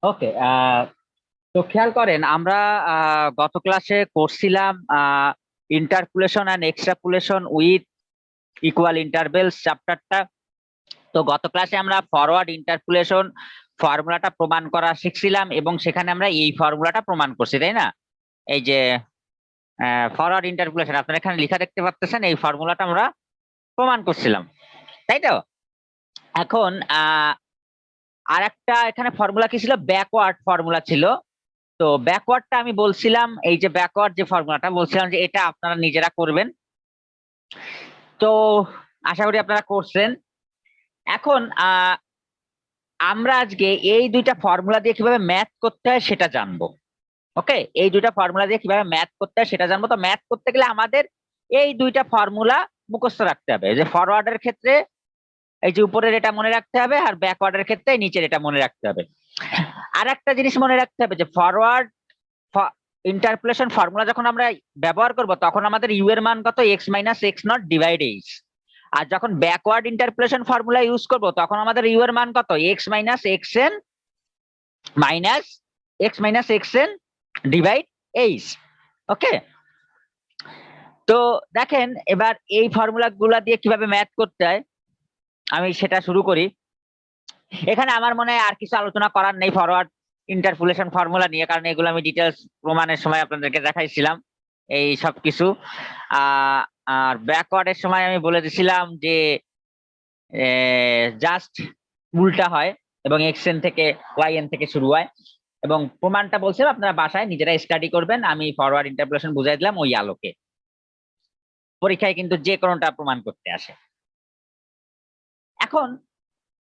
ওকে। তো খেয়াল করেন আমরা গত ক্লাসে করছিলাম interpolation and extrapolation with equal intervals চ্যাপ্টারটা। তো গত ক্লাসে আমরা ফরওয়ার্ড ইন্টারপোলেশন ফর্মুলাটা প্রমাণ করা শিখছিলাম এবং সেখানে আমরা এই ফর্মুলাটা প্রমাণ করছি, তাই না? এই যে ফরওয়ার্ড ইন্টারপোলেশন আপনারা এখানে লেখা দেখতে পাচ্ছেন, এই ফর্মুলাটা আমরা প্রমাণ করছিলাম, তাই তো? এখন আর একটা এখানে ফর্মুলা কি ছিল, ব্যাকওয়ার্ড ফর্মুলা ছিল। তো ব্যাকওয়ার্ডটা আমি বলছিলাম, এই যে ব্যাকওয়ার্ড যে ফর্মুলাটা বলছিলাম যে এটা আপনারা নিজেরা করবেন। তো আশা করি আপনারা করছেন। এখন আমরা আজকে এই দুইটা ফর্মুলা দিয়ে কিভাবে ম্যাথ করতে হয় সেটা জানবো। ওকে, এই দুইটা ফর্মুলা দিয়ে কিভাবে ম্যাথ করতে হয় সেটা জানবো। তো ম্যাথ করতে গেলে আমাদের এই দুইটা ফর্মুলা মুখস্থ রাখতে হবে। যে ফরওয়ার্ডের ক্ষেত্রে এই যে উপরের এটা মনে রাখতে হবে, আর ব্যাকওয়ার্ডের ক্ষেত্রে নিচের এটা মনে রাখতে হবে। আর একটা জিনিস মনে রাখতে হবে যে ফরওয়ার্ড ইন্টারপোলেশন ফর্মুলা যখন আমরা ব্যবহার করব তখন আমাদের ইউ এর মান কত, X minus X not divide H. আর যখন ব্যাকওয়ার্ড ইন্টারপোলেশন ফর্মুলা ইউজ করব তখন আমাদের ইউ এর মান কত, X minus X N minus X minus X N divide H. Okay, তো দেখেন এবার এই ফর্মুলা গুলা দিয়ে কিভাবে ম্যাথ করতে হয় আমি সেটা শুরু করি। এখানে আমার মনে হয় আর কিছু আলোচনা করার নেই ফরওয়ার্ড ইন্টারপোলেশন ফর্মুলা নিয়ে, কারণ এগুলো আমি ডিটেলস প্রমাণের সময় আপনাদেরকে দেখাইছিলাম এই সব কিছু। আর ব্যাকওয়ার্ডের সময় আমি বলে দিছিলাম যে জাস্ট উল্টা হয় এবং এক্স এন থেকে ওয়াই এন থেকে শুরু হয়, এবং প্রমাণটা বলছিলাম আপনারা বাসায় নিজেরা স্টাডি করবেন। আমি ফরওয়ার্ড ইন্টারপোলেশন বুঝাই দিলাম ওই আলোকে। পরীক্ষায় কিন্তু যে কোনোটা প্রমাণ করতে আসে। এখন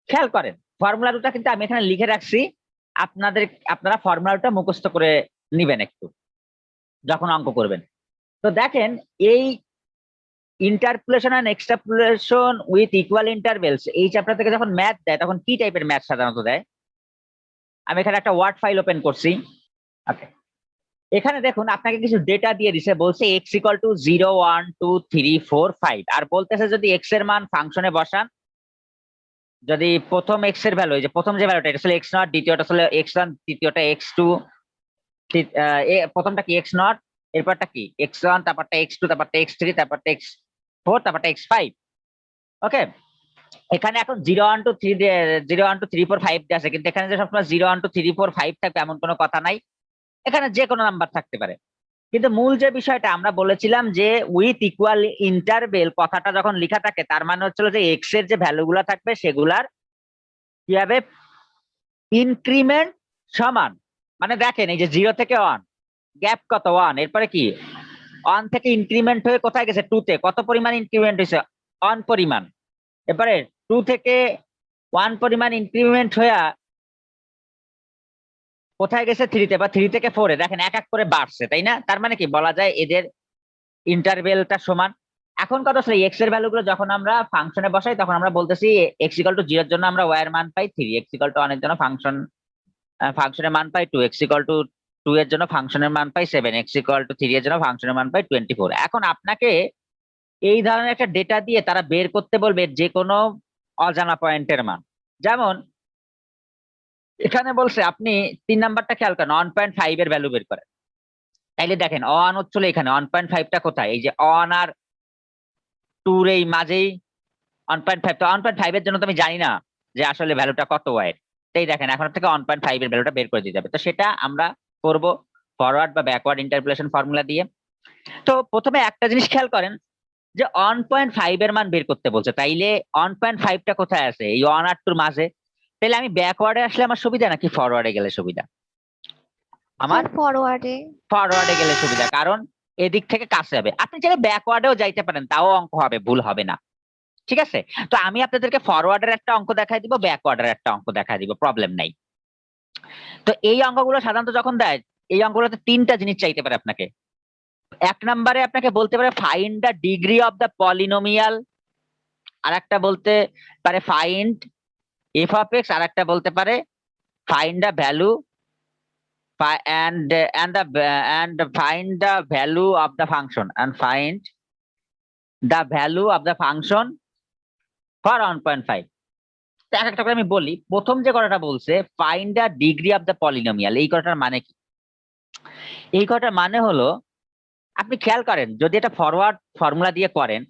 খেয়াল করেন ফর্মুলা দুটা কিন্তু আমি এখানে লিখে রাখছি, আপনারা ফর্মুলাটা মুখস্থ করে নিবেন একটু যখন অঙ্ক করবেন। তো দেখেন এই interpolation and extrapolation with equal intervals এই চ্যাপ্টার থেকে যখন ম্যাথ দেয় তখন কি টাইপের ম্যাথ সাধারণত দেয়? আমি এখানে একটা ওয়ার্ড ফাইল ওপেন করছি। ওকে, এখানে দেখুন আপনাকে কিছু ডেটা দিয়ে দিছে, বলছে এক্স ইকুয়াল টু 0 1 2 3 4 5, আর বলতেছে যদি এক্স এর মান ফাংশনে বসান, যদি প্রথম এক্স এর ভ্যালু, এই যে প্রথম যে ভ্যালুটা এটা আসলে এক্স নট, দ্বিতীয়টা আসলে এক্স ওয়ান, তৃতীয়টা এক্স টু, প্রথমটা কি এক্স নট, এরপরটা কি এক্স ওয়ান, তারপরটা এক্স টু, তারপরটা এক্স থ্রি, তারপরটা এক্স ফোর, তারপরটা এক্স ফাইভ। ওকে, এখানে এখন 0 1 2 3 4 5 আছে, কিন্তু এখানে যে সবসময় 0 1 2 3 4 5 থাকবে এমন কোনো কথা নাই, এখানে যে কোনো নাম্বার থাকতে পারে। কিন্তু মূল যে বিষয়টা আমরা বলেছিলাম যে উইথ ইকুয়াল ইন্টারভেল কথাটা যখন লেখা থাকে তার মানে হচ্ছিল যে এক্স এর যে ভ্যালুগুলা থাকবে সেগুলার কি হবে, ইনক্রিমেন্ট সমান। মানে দেখেন এই যে 0 থেকে 1 গ্যাপ কত, 1, এরপরে কি 1 থেকে ইনক্রিমেন্ট হয়ে কোথায় গেছে 2 তে, কত পরিমাণ ইনক্রিমেন্ট হয়েছে 1 পরিমাণ। এরপরে 2 থেকে 1 পরিমাণ ইনক্রিমেন্ট হয়ে কোথায় গেছে 3 তে, বা 3 থেকে 4 এ। দেখেন এক এক করে বাড়ছে, তাই না? তার মানে কি বলা যায় এদের ইন্টারভেলটা সমান। এখন কথা হচ্ছে এক্স এর ভ্যালু গুলো যখন আমরা ফাংশনে বসাই তখন আমরা বলতেছি এক্স ইকুয়াল টু 0 এর জন্য আমরা ওয়াই এর মান পাই 3, এক্স ইকুয়াল টু 1 এর জন্য ফাংশনের মান পাই 2, এক্স ইকুয়াল টু 2 এর জন্য ফাংশনের মান পাই 7, এক্স ইকুয়াল টু 3 এর জন্য ফাংশনের মান পাই 24। এখন আপনাকে এই ধরনের একটা ডেটা দিয়ে তারা বের করতে বলবে যে কোনো অজানা পয়েন্টের মান। যেমন এখানে বলছে আপনি 3 নাম্বারটা খেয়াল করেন 1.5 এর ভ্যালু বের করেন। তাইলে দেখেন অন হচ্ছিল এখানে, 1.5টা কোথায়, এই যে অন আর টুর এই মাঝেই 1.5। তো 1.5 এর জন্য তো আমি জানি না যে আসলে ভ্যালুটা কত ওয়াইড, তাই দেখেন এখন থেকে 1.5 এর ভ্যালুটা বের করে দিতে হবে। তো সেটা আমরা করব ফরওয়ার্ড বা ব্যাকওয়ার্ড ইন্টারপোলেশন ফর্মুলা দিয়ে। তো প্রথমে একটা জিনিস খেয়াল করেন যে 1.5 এর মান বের করতে বলছে, তাইলে 1.5টা কোথায় আছে, এই 1 আর 2 মাঝে। তাহলে আমি ব্যাকওয়ার্ডে আসলে আমার সুবিধা নাকি ফরওয়ার্ডে গেলে সুবিধা? আমার ফরওয়ার্ডে গেলে সুবিধা, কারণ এদিক থেকে কাছে হবে। আপনি চাইলে ব্যাকওয়ার্ডেও যাইতে পারেন, তাও অঙ্ক হবে, ভুল হবে না। ঠিক আছে, তো আমি আপনাদেরকে ফরওয়ার্ডের একটা অঙ্ক দেখাই দিব, ব্যাকওয়ার্ডের একটা অঙ্ক দেখাই দিব, প্রবলেম নাই। তো এই অঙ্কগুলো সাধারণত যখন দেয় এই অঙ্কগুলোতে 3টা জিনিস চাইতে পারে আপনাকে। 1 নম্বরে আপনাকে বলতে পারে find the degree of the polynomial, আর একটা বলতে পারে ফাইন্ড এফ অফ এক্স, আর একটা বলতে পারে find the value and find the value of the function and find the value of the function for 1.5. এক একটা করে আমি বলি। প্রথম যে কথাটা বলছে find the degree of the polynomial, এই কথাটার মানে কি? এই কথাটার মানে হলো, আপনি খেয়াল করেন যদি এটা ফরওয়ার্ড ফর্মুলা দিয়ে করেন,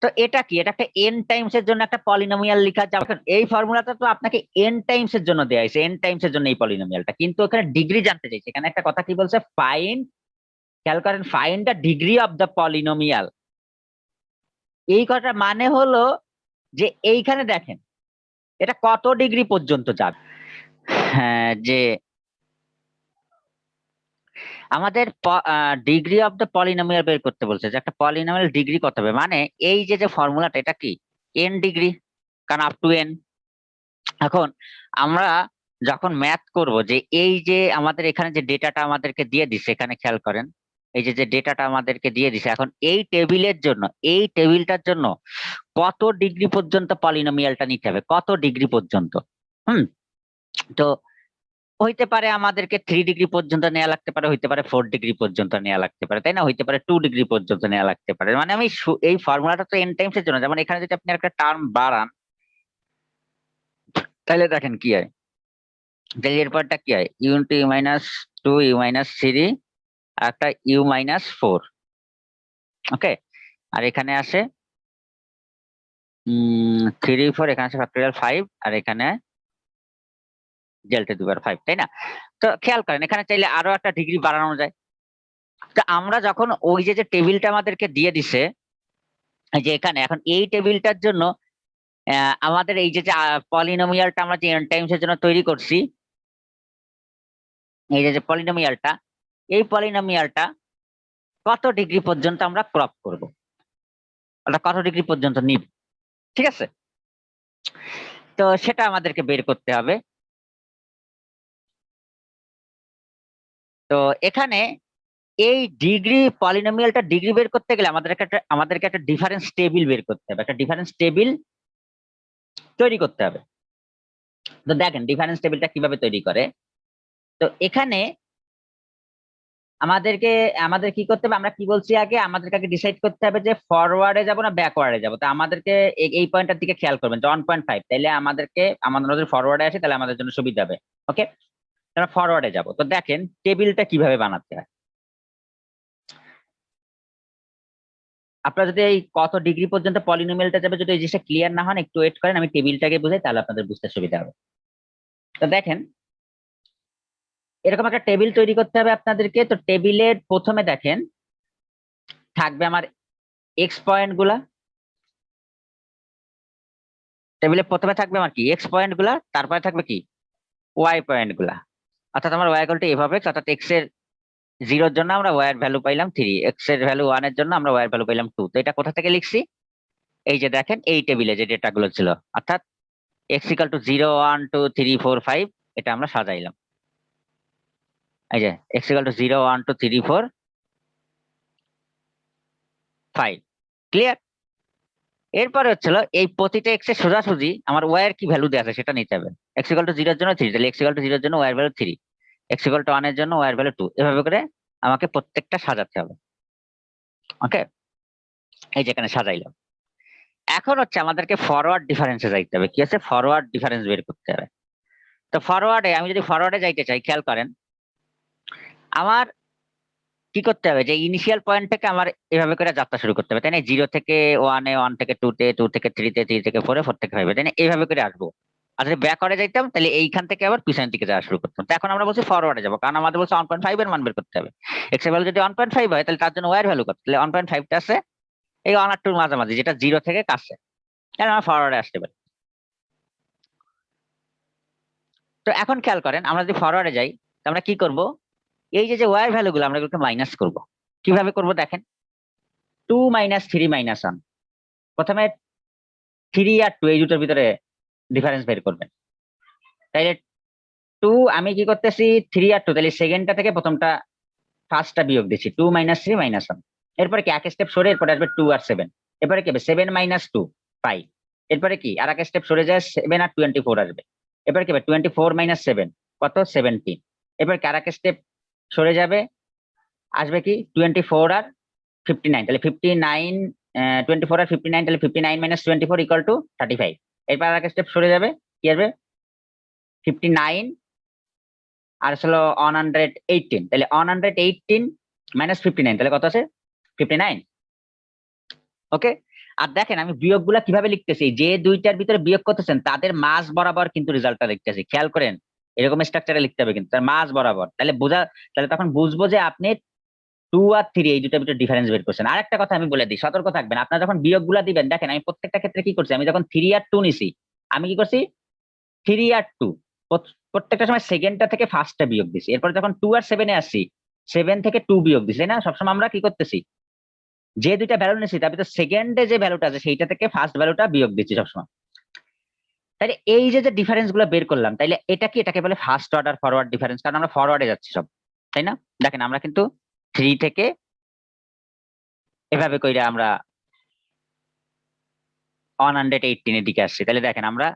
তো এটা কি, এটা একটা এন টাইমস এর জন্য একটা পলিনোমিয়াল লেখা যাবে। এই ফর্মুলাটা তো আপনাকে এন টাইমস এর জন্য দেয়া হয়েছে, এন টাইমস এর জন্য এই পলিনোমিয়ালটা, কিন্তু ওখানে ডিগ্রি জানতে চাইছে। এখানে একটা কথা কি বলছে, ফাইন্ড, খেয়াল করেন, find the degree of the polynomial. এই কথাটার মানে হলো যে এইখানে দেখেন এটা কত ডিগ্রি পর্যন্ত যাবে। হ্যাঁ, যে আমাদের ডিগ্রি অফ দ্য পলিনোমিয়াল বের করতে বলছে, যে একটা পলিনোমিয়াল ডিগ্রি কত হবে, মানে এই যে ফর্মুলাটা এটা কি এন ডিগ্রি, কারণ আপ টু এন। এখন আমরা যখন ম্যাথ করব, যে এই যে আমাদের এখানে যে ডেটাটা আমাদেরকে দিয়ে দিছে, এখানে খেয়াল করেন এই যে ডেটাটা আমাদেরকে দিয়ে দিছে, এখন এই টেবিলের জন্য, এই টেবিলটার জন্য কত ডিগ্রি পর্যন্ত পলিনোমিয়ালটা নিতে হবে, কত ডিগ্রি পর্যন্ত। তো হইতে পারে আমাদেরকে 3 ডিগ্রি পর্যন্ত নেওয়া লাগতে পারে, হইতে পারে 4 ডিগ্রি পর্যন্ত নেওয়া লাগতে পারে, তাই না? হইতে পারে 2 ডিগ্রি পর্যন্ত নেওয়া লাগতে পারে। মানে আমি এই ফর্মুলাটা তো এন টাইমস এর জন্য, যেমন এখানে যদি আপনি একটা টার্ম বাড়ান, তাহলে দেখেন কি হয়, তাহলে এরপরটা কি হয়, u2 - 2 u-3 আর একটা u-4। ওকে, আর এখানে আসে 3 4, এখানে আসে ফ্যাক্টোরিয়াল 5, আর এখানে ডেল্টা 2/5, তাই না? তো খেয়াল করেন এখানে চাইলে আরো একটা ডিগ্রি বাড়ানো যায়। তো আমরা যখন ওই যে টেবিলটা আমাদেরকে দিয়ে দিছে, এই যে এখানে এখন এই টেবিলটার জন্য আমাদের এই যে পলিনোমিয়ালটা আমরা যে এন টাইমস এর জন্য তৈরি করছি, এই যে পলিনোমিয়ালটা, এই পলিনোমিয়ালটা কত ডিগ্রি পর্যন্ত আমরা ক্রপ করব, ওটা কত ডিগ্রি পর্যন্ত নিব, ঠিক আছে? তো সেটা আমাদেরকে বের করতে হবে। তো এখানে এই ডিগ্রি, পলিনোমিয়ালটা ডিগ্রি বের করতে গেলে আমাদেরকে একটা ডিফারেন্স টেবিল বের করতে হবে, একটা ডিফারেন্স টেবিল তৈরি করতে হবে। তো দেখেন ডিফারেন্স টেবিলটা কিভাবে তৈরি করে। তো এখানে আমাদের কি করতে হবে, আমরা কি বলছি আগে, আমাদেরকে আগে ডিসাইড করতে হবে যে ফরওয়ার্ডে যাব না ব্যাকওয়ার্ডে যাব। তো আমাদেরকে এই পয়েন্টটার দিকে খেয়াল করবেন যে 1.5, তাইলে আমাদের যদি ফরওয়ার্ডে আসে তাহলে আমাদের জন্য সুবিধা হবে। ওকে, আমরা ফরওয়ার্ডে যাব। তো দেখেন টেবিলটা কিভাবে বানাতে হয়। আপনারা যদি এই কত ডিগ্রি পর্যন্ত পলিনোমিয়ালটা যাবে, যদি এই জিনিসটা ক্লিয়ার না হন একটু ওয়েট করেন, আমি টেবিলটাকে বুঝাই, তাহলে আপনাদের বুঝতে সুবিধা হবে। তো দেখেন এরকম একটা টেবিল তৈরি করতে হবে আপনাদেরকে। তো টেবিলের প্রথমে দেখেন থাকবে আমার এক্স পয়েন্ট গুলা, টেবিলের প্রথমে থাকবে আমার কি এক্স পয়েন্ট গুলা, তারপরে থাকবে কি ওয়াই পয়েন্ট গুলা। অর্থাৎ আমার Y equal to F of X, অর্থাৎ এক্স এর 0-র জন্য আমরা ওয়াই এর ভ্যালু পাইলাম 3, এক্স এর ভ্যালু 1 এর জন্য আমরা ওয়াই এর ভ্যালু পাইলাম 2। তো এটা কোথা থেকে লিখছি, এই যে দেখেন এই টেবিলে যে ডেটা গুলো ছিল, অর্থাৎ এক্স ইকুয়াল টু 0 1 2 3 4 5, এটা আমরা সাজাইলাম। এই যে এক্স ইকুয়াল টু 0 1 2 3 4 5, ক্লিয়ার? এরপরে হচ্ছিল এই প্রতিটা এক্স এর সোজাসুজি আমার ওয়াই এর কি ভ্যালু দেওয়া আছে সেটা নিতে হবে। এক্স ইকুয়াল টু 0 এর জন্য 3, তাহলে এক্স ইকুয়াল টু 0 এর জন্য ওয়াই এর ভ্যালু 3, এক্স ইকুয়াল টু 1 এর জন্য ওয়াই এর ভ্যালু 2, এভাবে করে আমাকে প্রত্যেকটা সাজাতে হবে। ওকে, এই যে এখানে সাজাইলাম। এখন হচ্ছে আমাদেরকে ফরওয়ার্ড ডিফারেন্সে যাইতে হবে। কি আছে, ফরওয়ার্ড ডিফারেন্স বের করতে হবে। তো ফরওয়ার্ডে, আমি যদি ফরওয়ার্ডে যাইতে চাই, খেয়াল করেন আমার কি করতে হবে, যে ইনিশিয়াল পয়েন্ট থেকে আমার এভাবে করে যাত্রা শুরু করতে হবে, তাই না? 0 থেকে 1-এ, 1 থেকে 2-তে, 2 থেকে 3-তে, 3 থেকে 4-এ, 4 থেকে 5-এ, তাই না? এইভাবে করে আসবো। আর যদি ব্যাকওয়ার্ডে যাইতাম তাহলে এইখান থেকে আবার পিছনের দিকে যাওয়া শুরু করতাম। তো এখন আমরা বলছি ফরওয়ার্ডে যাবো, কারণ আমাদের বলছে 1.5 এর মান বের করতে হবে। এক্স এর ভ্যালু যদি 1.5 হয় তাহলে তার জন্য ওয়াই এর ভ্যালু কত, তাহলে 1.5 টা আছে এই 1 আর 2 এর মাঝামাঝি, যেটা 0 থেকে কাছে, তাহলে আমরা ফরওয়ার্ডে আসতে পারি। তো এখন খেয়াল করেন আমরা যদি ফরওয়ার্ডে যাই, তো আমরা কি করব, এই যে ওয়াই এর ভ্যালু গুলো আমরা এগুলোকে মাইনাস করব। কিভাবে করব দেখেন, 2 - 3 - 1, প্রথমে 3 আর 2 এই দুটোর ভিতরে ডিফারেন্স বের করবেন। তাইলে 2, আমি কি করতেছি 3 আর 2, তাহলে সেকেন্ডটা থেকে প্রথমটা ফার্স্টটা বিয়োগ দিচ্ছি, 2 - 3 - 1। এরপরে কি এক স্টেপ সরে এরপরে আসবে 2 আর 7, এরপরে কি হবে 7 - 2 5, এরপরে কি আর এক স্টেপ সরে যায় 7 আর 24 আসবে, এরপরে কি হবে 24 - 7 কত 17, এরপরে কি আর এক স্টেপ সরে যাবে, আসবে কি 24 আর 59, তাহলে 59, 24 আর 59, তাহলে 59 - 24 = 35, এরপর আর এক স্টেপ সরে যাবে কি আসবে 59 আর হলো 118, তাহলে 118 মাইনাস 59 তাহলে কত আছে 59। ওকে, আর দেখেন আমি বিয়োগগুলা কিভাবে লিখতেছি, যে দুইটার ভিতরে বিয়োগ করতেছেন তাদের মাঝ বরাবর কিন্তু রেজাল্টটা লিখতেছি, খেয়াল করেন এরকম স্ট্রাকচারে লিখতে হবে কিন্তু তার মাঝ বরাবর, তাহলে তখন বুঝবো যে আপনি 2 আর 3 এই দুটার ভিতরে ডিফারেন্স বের করছেন। আর একটা কথা আমি বলে দিই, সতর্ক থাকবেন আপনারা যখন বিয়োগগুলা দিবেন। দেখেন আমি প্রত্যেকটা ক্ষেত্রে কি করছি, আমি যখন 3 আর 2 নিছি, আমি কি করছি 3 আর 2 প্রত্যেকটা সময় সেকেন্ডটা থেকে ফার্স্টটা বিয়োগ দিছি। এরপর যখন 2 আর 7 এ আসছি, 7 থেকে 2 বিয়োগ দিছি, তাই না? সবসময় আমরা কি করতেছি, যে দুইটা ভ্যালু নিছি তার ভিতরে সেকেন্ডে যে ভ্যালুটা আছে সেইটা থেকে ফার্স্ট ভ্যালুটা বিয়োগ দিচ্ছি সবসময়। তাইলে এই যে ডিফারেন্স গুলো বের করলাম, তাইলে এটাকে বলে ফার্স্ট অর্ডার ফরওয়ার্ড ডিফারেন্স, কারণ আমরা ফরওয়ার্ডে যাচ্ছি সব, তাই না? দেখেন আমরা কিন্তু 3 থেকে এভাবে কইরা আমরা 118 এর দিকে আসছি। তাহলে দেখেন আমরা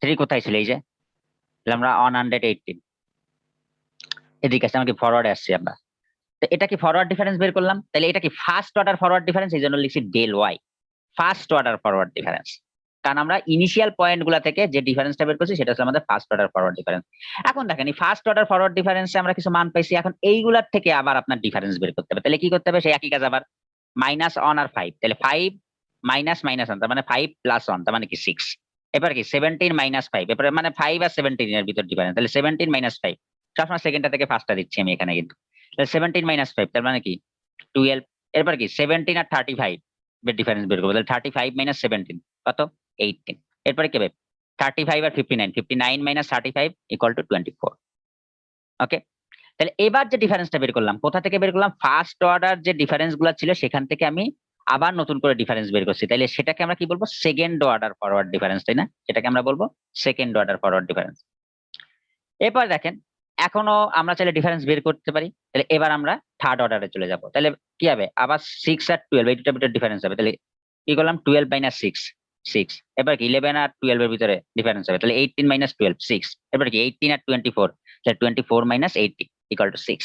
3 কোথায় ছিল, এই যে তাহলে আমরা 118 এদিকে আসছি, আমরা কি ফরওয়ার্ডে আসছি আমরা। তো এটা কি ফরওয়ার্ড ডিফারেন্স বের করলাম, তাহলে এটা কি ফার্স্ট অর্ডার ফরওয়ার্ড ডিফারেন্স, এই জন্য লিখছি del Y first order forward difference, কারণ আমরা ইনিশিয়াল পয়েন্ট গুলা থেকে যে ডিফারেন্সটা বের করছি সেটা হচ্ছে আমাদের ফার্স্ট অর্ডার ফরওয়ার্ড ডিফারেন্স। এখন দেখেন এই ফার্স্ট অর্ডার ফরওয়ার্ড ডিফারেন্সে আমরা কিছু মান পাইছি, এখন এইগুলার থেকে আবার আপনার ডিফারেন্স বের করতে হবে। তাহলে কি করতে হবে, সেই একই কাজ আবার মাইনাস 1 আর 5, তাহলে 5 মাইনাস মাইনাস 1 তার মানে 5 প্লাস 1 তার মানে কি 6। এবার কি 17 মাইনাস 5, এরপরে মানে 5 আর 17 এর ভিতর ডিফারেন্স, তাহলে 17 মাইনাস 5, সবসময় সেকেন্ডটা থেকে ফার্স্টটা দিচ্ছি আমি এখানে কিন্তু। তাহলে 17 মাইনাস 5 তার মানে কি 12। এরপর কি 17 আর 35 এর ডিফারেন্স বের করবো, তাহলে 35 মাইনাস 17 কত 18। এরপরে কি হবে 35 আর 59, 59 মাইনাস 35 ইকুয়াল টু 24। ওকে, তাহলে এবার যে ডিফারেন্সটা বের করলাম, কোথা থেকে বের করলাম, ফার্স্ট অর্ডার যে ডিফারেন্স গুলো ছিল সেখান থেকে আমি আবার নতুন করে ডিফারেন্স বের করছি, তাইলে সেটাকে আমরা কি বলবো, সেকেন্ড অর্ডার ফরওয়ার্ড ডিফারেন্স, তাই না? সেটাকে আমরা বলবো সেকেন্ড অর্ডার ফরওয়ার্ড ডিফারেন্স। এরপর দেখেন এখনো আমরা চাইলে ডিফারেন্স বের করতে পারি, তাহলে এবার আমরা থার্ড অর্ডারে চলে যাব। তাহলে কি হবে, আবার 6 আর 12 এই দুটার ভিতরে ডিফারেন্স হবে, তাহলে কি করলাম 12 মাইনাস 6 6। এবার কি 11 আর 12 এর ভিতরে ডিফারেন্স হবে, তাহলে 18 মাইনাস 12 6। এবার কি 18 আর 24, তাহলে 24 মাইনাস 80 ইকুয়াল টু 6।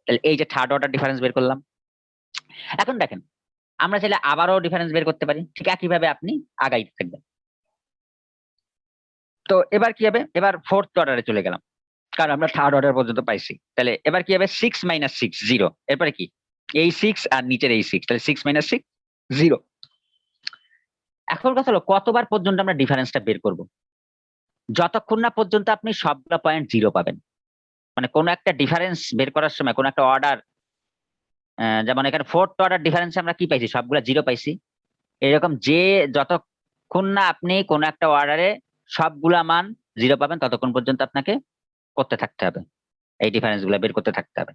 তাহলে এই যে থার্ড অর্ডার ডিফারেন্স বের করলাম। এখন দেখেন আমরা চাইলে আবারও ডিফারেন্স বের করতে পারি, ঠিক একইভাবে আপনি আগাইতে থাকবেন। তো এবার কি হবে, এবার ফোর্থ অর্ডারে চলে গেলাম, কারণ আমরা থার্ড অর্ডার পর্যন্ত পাইছি। তাহলে এবার কি হবে 6 মাইনাস 6 0, এরপরে কি এই 6 আর নিচের এই 6, তাহলে 6 মাইনাস 6 0। এখন কথা হলো কতবার পর্যন্ত আমরা ডিফারেন্সটা বের করব, যতক্ষণ না পর্যন্ত আপনি সবগুলো পয়েন্ট 0 পাবেন। মানে কোন একটা ডিফারেন্স বের করার সময় কোন একটা অর্ডার, যেমন এখানে ফোর্থ অর্ডার ডিফারেন্সে আমরা কি পাইছি, সবগুলো 0 পাইছি। এরকম যে যতক্ষণ না আপনি কোন একটা অর্ডারে সবগুলা মান 0 পাবেন ততক্ষণ পর্যন্ত আপনাকে করতে থাকতে হবে, এই ডিফারেন্স গুলো বের করতে থাকতে হবে।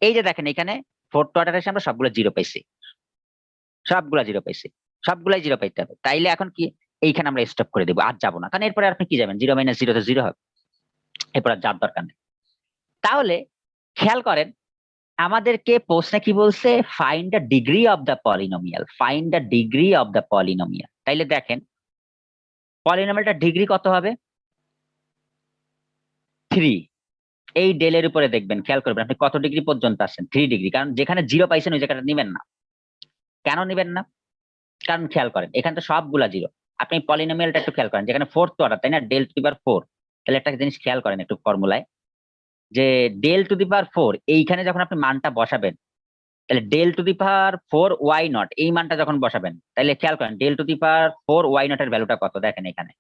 এই যে দেখেন এখানে ফোর্থ অর্ডারে এসে আমরা সবগুলো 0 পাইছি, সবগুলা 0 পাইছি, সবগুলাই 0 পাইতে হবে। তাইলে এখন কি এইখানে আমরা স্টপ করে দেবো, আর যাবো না, কারণ এরপরে আপনি কি যাবেন 0 মাইনাস 0 তো 0 হবে, এরপর আর যাওয়ার দরকার নেই। তাহলে খেয়াল করেন আমাদেরকে প্রশ্নে কি বলছে, find the degree of the polynomial, find the degree of the polynomial. তাইলে দেখেন পলিনোমিয়ালটার ডিগ্রি কত হবে 3। এই ডেলের উপরে দেখবেন, খেয়াল করবেন আপনি কত ডিগ্রি পর্যন্ত আসেন, 3 ডিগ্রি, কারণ যেখানে 0 পাইছেন ওই জায়গাটা নিবেন না। কেন নিবেন না, কারণ খেয়াল করেন এখানে তো সবগুলা 0। আপনি পলিনোমিয়ালটা একটু খেয়াল করেন, যেখানে ফোর্থ অর্ডার, তাই না, ডেল টু দি পাওয়ার 4। তাহলে একটা জিনিস খেয়াল করেন একটু ফর্মুলায়, যে ডেল টু দি পাওয়ার 4 এইখানে যখন আপনি মানটা বসাবেন, তাহলে del to the power 4 Y nought এই মানটা যখন বসাবেন, তাহলে খেয়াল করেন del to the power 4 Y nought এর ভ্যালুটা কত, দেখেন এখানে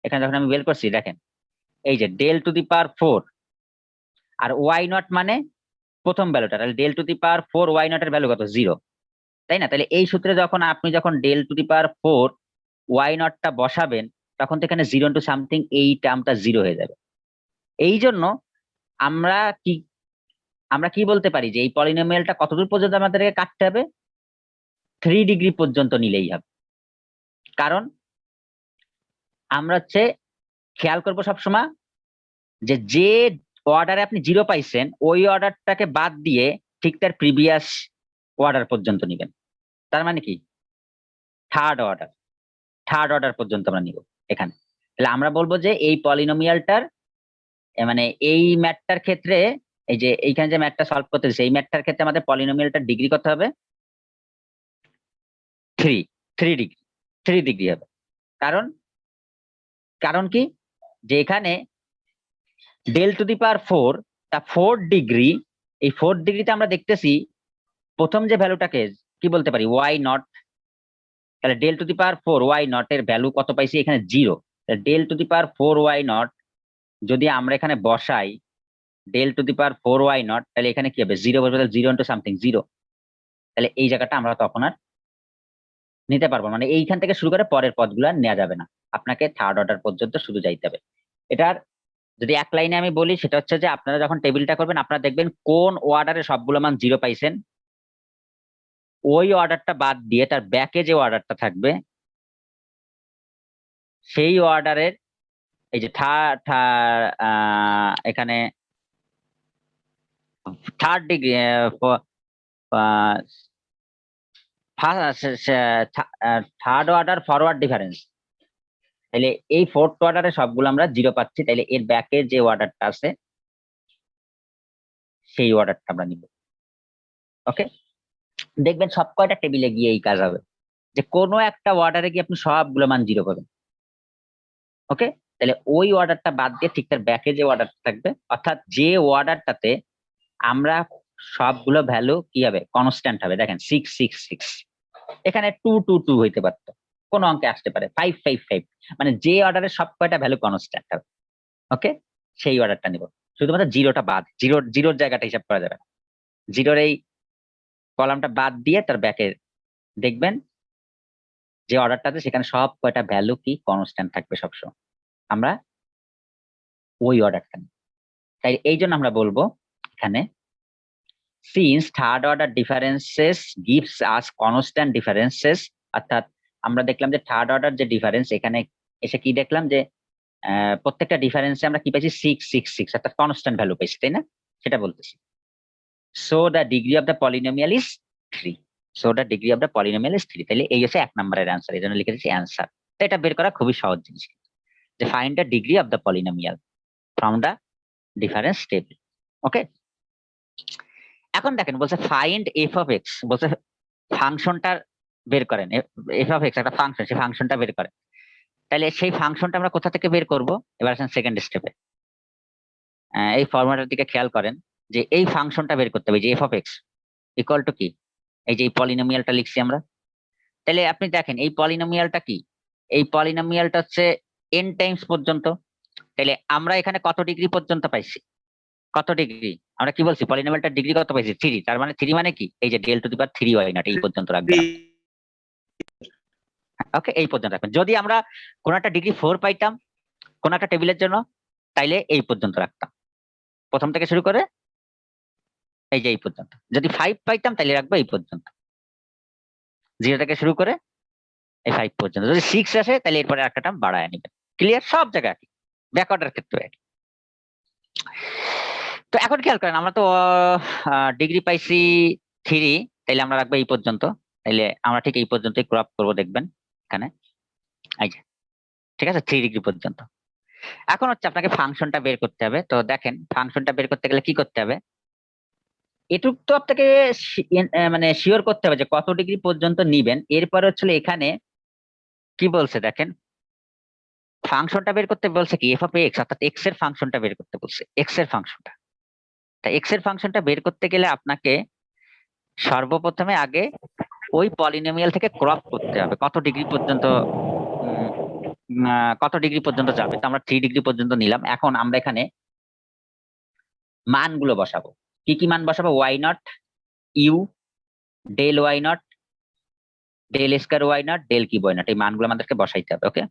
এখানে যখন আমি বের করছি, দেখেন এই যে ডেল টু দি পাওয়ার 4 আর ওয়াই নট মানে প্রথম ভ্যালুটা, তাহলে del to the power 4 Y nought এর ভ্যালু কত 0, তাই না? তাহলে এই সূত্রে যখন আপনি del to the power 4 Y নটটা বসাবেন, তখন তো এখানে 0 ইন্টু সামথিং এই টার্মটা 0 হয়ে যাবে। এই জন্য আমরা কি বলতে পারি যে এই পলিনোমিয়ালটা কতদূর পর্যন্ত আমাদেরকে কাটতে হবে, 3 ডিগ্রি পর্যন্ত নিলেই হবে। কারণ আমরা খেয়াল করবো সবসময় যে অর্ডারে আপনি 0 পাইছেন ওই অর্ডারটাকে বাদ দিয়ে ঠিক তার প্রিভিয়াস অর্ডার পর্যন্ত নিবেন। তার মানে কি থার্ড অর্ডার পর্যন্ত আমরা নিব এখানে। তাহলে আমরা বলবো যে এই পলিনোমিয়ালটার মানে এই ম্যাথটার ক্ষেত্রে, এই যে এইখানে যে ম্যাথটা সলভ করতে দিচ্ছে এই ম্যাথটার ক্ষেত্রে আমাদের পলিনোমিয়ালটার ডিগ্রি কত হবে 3 ডিগ্রি, 3 ডিগ্রি হবে। কারণ কি যে এখানে ডেল টু দি পাওয়ার 4 তা 4 ডিগ্রি, এই 4 ডিগ্রিতে আমরা দেখতেছি প্রথম যে ভ্যালুটাকে কি বলতে পারি ওয়াই নট। তাহলে del to the power 4 Y nought এর ভ্যালু কত পাইছি এখানে 0। Del to the power 4 Y nought যদি আমরা এখানে বসাই del to the power 4 Y nought, তাহলে এখানে কি হবে 0 বসবে, 0 ইন্টু সামথিং 0। তাহলে এই জায়গাটা আমরা তখন আর নিতে পারবো, মানে এইখান থেকে শুরু করে পরের পদগুলো আর নেওয়া যাবে না, আপনাকে থার্ড অর্ডার পর্যন্ত শুধু যাইতে হবে। এটার যদি এক লাইনে আমি বলি সেটা হচ্ছে যে আপনারা যখন টেবিলটা করবেন আপনারা দেখবেন কোন অর্ডারে সবগুলো মান 0 পাইছেন, ওই অর্ডারটা বাদ দিয়ে তার ব্যাকে যে অর্ডারটা থাকবে সেই অর্ডারের এই যে এখানে third degree third order forward difference, তাহলে এই ফোর্থ অর্ডারে সবগুলো আমরা 0 পাচ্ছি, তাহলে এর ব্যাকে যে অর্ডারটা আছে সেই অর্ডারটা আমরা নিব। ওকে, দেখবেন সব কয়টা টেবিলে গিয়ে এই কাজ হবে যে কোনো একটা অর্ডারে গিয়ে আপনি সবগুলো মান 0 পাবেন। ওকে, তাহলে ওই অর্ডারটা বাদ দিয়ে ঠিক তার ব্যাকে যে অর্ডারটা থাকবে, অর্থাৎ যে অর্ডারটাতে আমরা সবগুলো ভ্যালু কি হবে কনস্ট্যান্ট হবে। দেখেন 666, এখানে 222 হইতে পারতো, কোন অঙ্কে আসতে পারে 555, মানে যে অর্ডারে সব কয়টা ভ্যালু কনস্ট্যান্ট হবে। ওকে, সেই অর্ডারটা নিব, শুধুমাত্র জিরোটা বাদ, জিরোর জায়গাটা হিসাব করা যাবে না, জিরোর এই কলামটা বাদ দিয়ে তার ব্যাকে দেখবেন যে অর্ডারটাতে সেখানে সব কয়টা ভ্যালু কি কনস্ট্যান্ট থাকবে সবসময়, আমরা ওই অর্ডারটা নিই। তাই এই জন্য আমরা বলবো এখানে since third order differences gives us constant differences, অর্থাৎ আমরা দেখলাম যে থার্ড অর্ডার যে ডিফারেন্স এখানে এসে কি দেখলাম যে প্রত্যেকটা ডিফারেন্সে আমরা কি পাইছি 666, অর্থাৎ কনস্ট্যান্ট ভ্যালু পাইছি, তাই না? সেটা বলতেছি। So the degree of the polynomial is 3, so the degree of the polynomial is 3, তাহলে এই হচ্ছে 1 নম্বরের অ্যান্সার, এই জন্য লিখে দিচ্ছি অ্যান্সার। তো এটা বের করা খুবই সহজ জিনিস, যে find the degree of the polynomial from the difference table. Okay, এখন দেখেন বলছে ফাইন্ড এফ অফ এক্স, বলছে ফাংশনটা বের করেন, এফ অফ এক্স একটা ফাংশন, সেই ফাংশনটা বের করেন। তাহলে সেই ফাংশনটা আমরা কোথা থেকে বের করব? এবার আসেন সেকেন্ড স্টেপে, এই ফর্মুলাটার দিকে খেয়াল করেন যে এই ফাংশনটা বের করতে হবে, যে F of x equal two কি, এই যে এই পলিনোমিয়ালটা লিখছি আমরা। তাহলে আপনি দেখেন এই পলিনোমিয়ালটা কি, এই পলিনোমিয়ালটা হচ্ছে n টাইমস পর্যন্ত। তাহলে আমরা এখানে কত ডিগ্রি পর্যন্ত পাইছি, কত ডিগ্রি আমরা কি বলছি পলিনোমিয়ালটার ডিগ্রি কত পাইছি 3, তার মানে 3 মানে কি এই যে del to the power 3 Y nought, এই পর্যন্ত রাখবেন। ওকে, এই পর্যন্ত রাখবেন। যদি আমরা কোন একটা ডিগ্রি 4 পাইতাম কোন একটা টেবিলের জন্য, তাইলে এই পর্যন্ত রাখতাম, প্রথম থেকে শুরু করে এই যে এই পর্যন্ত। যদি 5 পাইতাম তাহলে রাখবো এই পর্যন্ত, 0 থেকে শুরু করে এই 5 পর্যন্ত। যদি 6 আসে তাহলে এরপরে একটা টার্ম বাড়ায় নেবেন। ক্লিয়ার? সব জায়গায় ব্যাকওয়ার্ডের ক্ষেত্রে একই। তো এখন খেয়াল করেন আমরা তো ডিগ্রি পাইছি 3, তাইলে আমরা রাখবো এই পর্যন্ত, তাইলে আমরা ঠিক এই পর্যন্তই ক্রপ করবো, দেখবেন এখানে এই যে ঠিক আছে 3 ডিগ্রি পর্যন্ত। এখন হচ্ছে আপনাকে ফাংশনটা বের করতে হবে। তো দেখেন ফাংশনটা বের করতে গেলে কি করতে হবে, এটুক তো আপনাকে মানে শিওর করতে হবে যে কত ডিগ্রি পর্যন্ত নিবেন। এরপরে হচ্ছে এখানে কি বলছে দেখেন, ফাংশনটা বের করতে বলছে কি এফ অফ এক্স, অর্থাৎ এক্স এর ফাংশনটা বের করতে বলছে, এক্স এর ফাংশনটা। তা এক্স এর ফাংশনটা বের করতে গেলে আপনাকে সর্বপ্রথমে আগে ওই পলিনোমিয়াল থেকে ক্রপ করতে হবে কত ডিগ্রি পর্যন্ত, কত ডিগ্রি পর্যন্ত যাবে। তো আমরা 3 ডিগ্রি পর্যন্ত নিলাম। এখন আমরা এখানে মানগুলো বসাবো, কি কি মান বসাবো, Y nought U, del Y nought, del square Y nought, del cube Y nought, এই মানগুলো আমাদেরকে বসাইতে হবে। ওকে,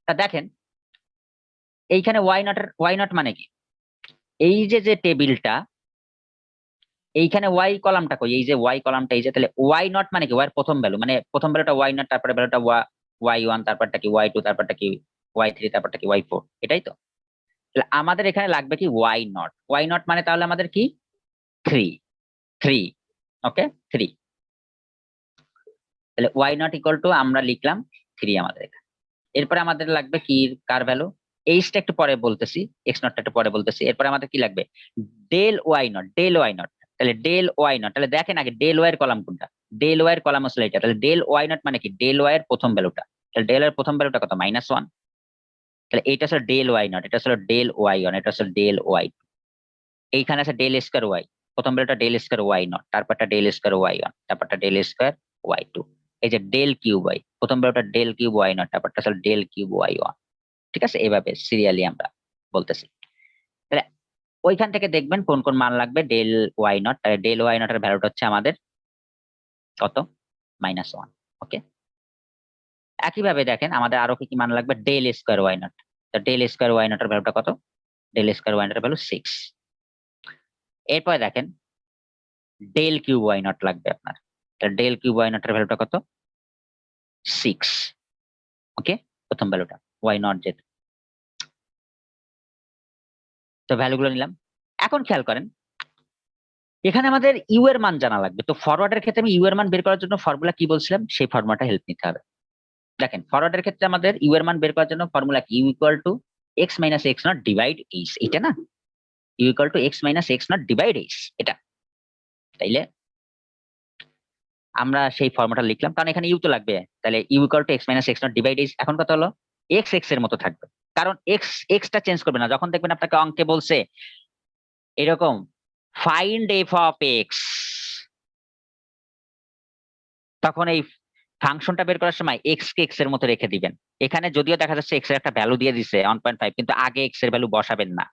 তা দেখেন এইখানে ওয়াই নট মানে কি, এই যে যে টেবিলটা এইখানে ওয়াই কলামটা কই, এই যে ওয়াই কলামটা এই যে, তাহলে ওয়াই নট মানে কি ওয়াই এর প্রথম ভ্যালু, মানে প্রথম ভ্যালুটা ওয়াই নট, তারপরে ভ্যালুটা ওয়াই ওয়ান, তারপরটা কি ওয়াই টু, তারপরটা কি ওয়াই থ্রি, তারপরটা কি ওয়াই ফোর, এটাই তো। তাহলে আমাদের এখানে লাগবে কি ওয়াই নট মানে তাহলে আমাদের কি 3, ওকে 3, তাহলে ওয়াই নট ইকুয়াল টু আমরা লিখলাম 3 আমাদের এখানে। এরপরে আমাদের লাগবে কি কার ভ্যালু, এইচটা একটু পরে বলতেছি, এক্স নটটা একটু পরে বলতেছি। এরপরে আমাদের কি লাগবে ডেল ওয়াই নট, তাহলে ডেল ওয়াই নট, তাহলে দেখেন আগে ডেল ওয়াই এর কলাম কোনটা, ডেল ওয়াই এর কলাম হচ্ছে এটা, তাহলে ডেল ওয়াই নট মানে কি ডেল ওয়াই এর প্রথম ভ্যালুটা, তাহলে ডেল ওয়াই এর প্রথম ভ্যালুটা কত -1, তাহলে এটা হচ্ছে ডেল ওয়াই নট, এটা হচ্ছে ডেল ওয়াই ওয়ান, এটা হচ্ছে ডেল ওয়াই। এইখানে আছে ডেল স্কয়ার ওয়াই, প্রথম বেলাটা ডেল স্কয়ার ওয়াই নট, তারপরটা ডেল স্কয়ার ওয়াই ওয়ান, তারপরটা ডেল স্কয়ার ওয়াই টু। এই যে ডেল কিউব ওয়াই, প্রথম বেলাটা ডেল কিউব ওয়াই নট, তারপরটা হচ্ছে ডেল কিউব ওয়াই ওয়ান। ঠিক আছে, এইভাবে সিরিয়ালি আমরা বলতেছি। তাহলে ওইখান থেকে দেখবেন কোন কোন মান লাগবে ডেল ওয়াই নট। তাহলে ডেল ওয়াই নট এর ভ্যালুটা হচ্ছে আমাদের কত, -1। ওকে, একইভাবে দেখেন আমাদের আরো কি কি মান লাগবে, del square Y nought. Del square Y nought এর ভ্যালুটা কত, ডেল স্কয়ার ওয়াই নট এর ভ্যালু 6। এরপরে দেখেন ডেল কিউব ওয়াই নট লাগবে আপনার। ডেল কিউব ওয়াই নট এর ভ্যালুটা কত, 6। ওকে, প্রথম ভ্যালুটা ওয়াই নট যেটা, তো ভ্যালুগুলো নিলাম। এখন খেয়াল করেন এখানে আমাদের ইউ এর মান জানা লাগবে। তো ফরওয়ার্ডের ক্ষেত্রে আমি ইউ এর মান বের করার জন্য ফর্মুলা কি বলছিলাম, সেই ফর্মুলাটা হেল্প নিতে হবে। দেখেন ফরওয়ার্ডের ক্ষেত্রে আমাদের ইউ এর মান বের করার জন্য ফর্মুলা কি, U equal to X minus X not divide H, এটা না, U equal to X minus X not divide H এটা। তাইলে আমরা সেই ফর্মুলাটা লিখলাম, কারণ এখানে ইউ তো লাগবে। তাহলে U equal to X minus X not divide H. এখন কথা হলো এক্স এক্স এর মতো থাকবে, কারণ এক্স এক্সটা চেঞ্জ করবে না। যখন দেখবেন আপনাকে অঙ্কে বলছে এরকম ফাইন্ড এফ অফ এক্স, তখন এই ফাংশনটা বের করার সময় এক্স কে এক্স এর মতো রেখে দিবেন। এখানে যদিও দেখা যাচ্ছে এক্স এর একটা ভ্যালু দিয়ে দিছে 1.5, কিন্তু আগে এক্স এর ভ্যালু বসাবেন না,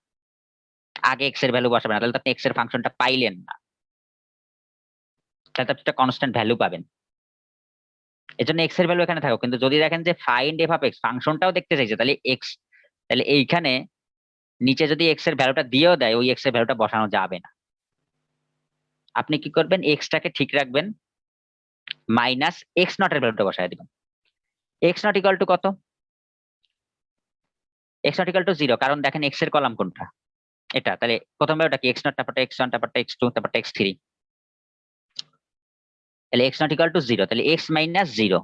আগে এক্স এর ভ্যালু বসাবেন না, তাহলে তো আপনি এক্স এর ফাংশনটা পাইলেন না, তাহলে তো আপনি একটা কনস্ট্যান্ট ভ্যালু পাবেন। এজন্য এক্স এর ভ্যালু এখানে থাকো, কিন্তু যদি দেখেন যে ফাইন্ড এফ অফ এক্স ফাংশনটাও দেখতে চাইছে, তাহলে এক্স, তাহলে এইখানে নিচে যদি এক্স এর ভ্যালুটা দিয়েও দেয়, ওই এক্স এর ভ্যালুটা বসানো যাবে না। আপনি কি করবেন, এক্সটাকে ঠিক রাখবেন, মাইনাস এক্স নট এর ভ্যালুটা বসায় দিবেন। এক্স নট ইকুয়াল টু কত, এক্স নট ইকুয়াল টু 0, কারণ দেখেন এক্স এর কলাম কোনটা, এটা। তাহলে প্রথম ভ্যালুটা কি, এক্স নট, তারপরটা এক্স ওয়ান, তারপরটা এক্স টু, তারপরটা এক্স থ্রি। তাহলে এক্স নট ইকুয়াল টু 0, তাহলে এক্স মাইনাস 0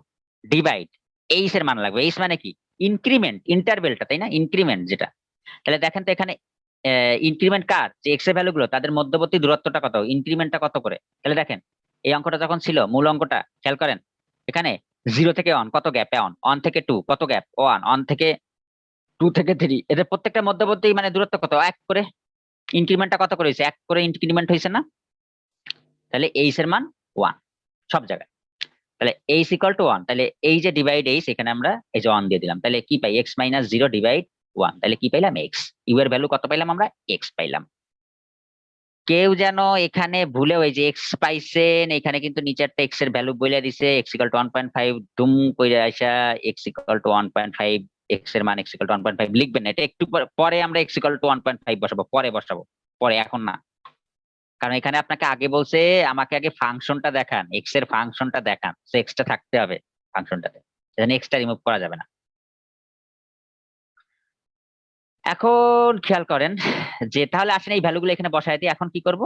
ডিভাইড এইচ এর মান লাগবে। এইচ মানে কি, ইনক্রিমেন্ট, ইন্টারভেলটা, তাই না, ইনক্রিমেন্ট যেটা। তাহলে দেখেন তো এখানে ইনক্রিমেন্ট কার, যে এক্স এর ভ্যালু গুলো তাদের মধ্যবর্তী দূরত্বটা কত, ইনক্রিমেন্টটা কত করে। তাহলে দেখেন এই অঙ্কটা যখন ছিল, মূল অঙ্কটা খেয়াল করেন, এখানে 0 থেকে 1 কত গ্যাপ, অন থেকে 2 কত গ্যাপ 1, অন থেকে 2 থেকে 3, এদের প্রত্যেকটা মধ্যবর্তী মানে দূরত্ব কত, 1 করে। ইনক্রিমেন্টটা কত করে হয়েছে, 1 করে ইনক্রিমেন্ট হয়েছে না। তাহলে এইচ এর মান 1 সব জায়গায়। তাহলে এইচ ইকুয়াল টু 1, তাহলে এই যে ডিভাইড এইচ, এখানে আমরা এই যে 1 দিয়ে দিলাম। তাহলে কি পাই, এক্স মাইনাস 0 ডিভাইড 1, তাহলে কি পাইলাম, এক্স। ইউ এর ভ্যালু কত পাইলাম আমরা, এক্স পাইলাম। কেউ যেন এখানে ভুলে ওই যে এক্স পাইছেন, এখানে কিন্তু নিচেরটা এক্স এর ভ্যালু বলে দিছে, এক্স ইকুয়াল টু 1.5 দুম কইরা আইসা এক্স ইকুয়াল টু 1.5, এক্স এর মান এক্স ইকুয়াল টু 1.5 লিখবেন না, এটা একটু পরে আমরা এক্স ইকুয়াল টু 1.5 বসাবো, পরে বসাবো, পরে, এখন না। কারণ এখানে আপনাকে আগে বলছে আমাকে আগে ফাংশনটা দেখান, এক্স এর ফাংশনটা দেখান, তো এক্সটা থাকতে হবে ফাংশনটাতে, এখানে এক্সটা রিমুভ করা যাবে না। এখন খেয়াল করেন যে তাহলে আসেন এই ভ্যালুগুলো এখানে বসায় দিই। এখন কি করব,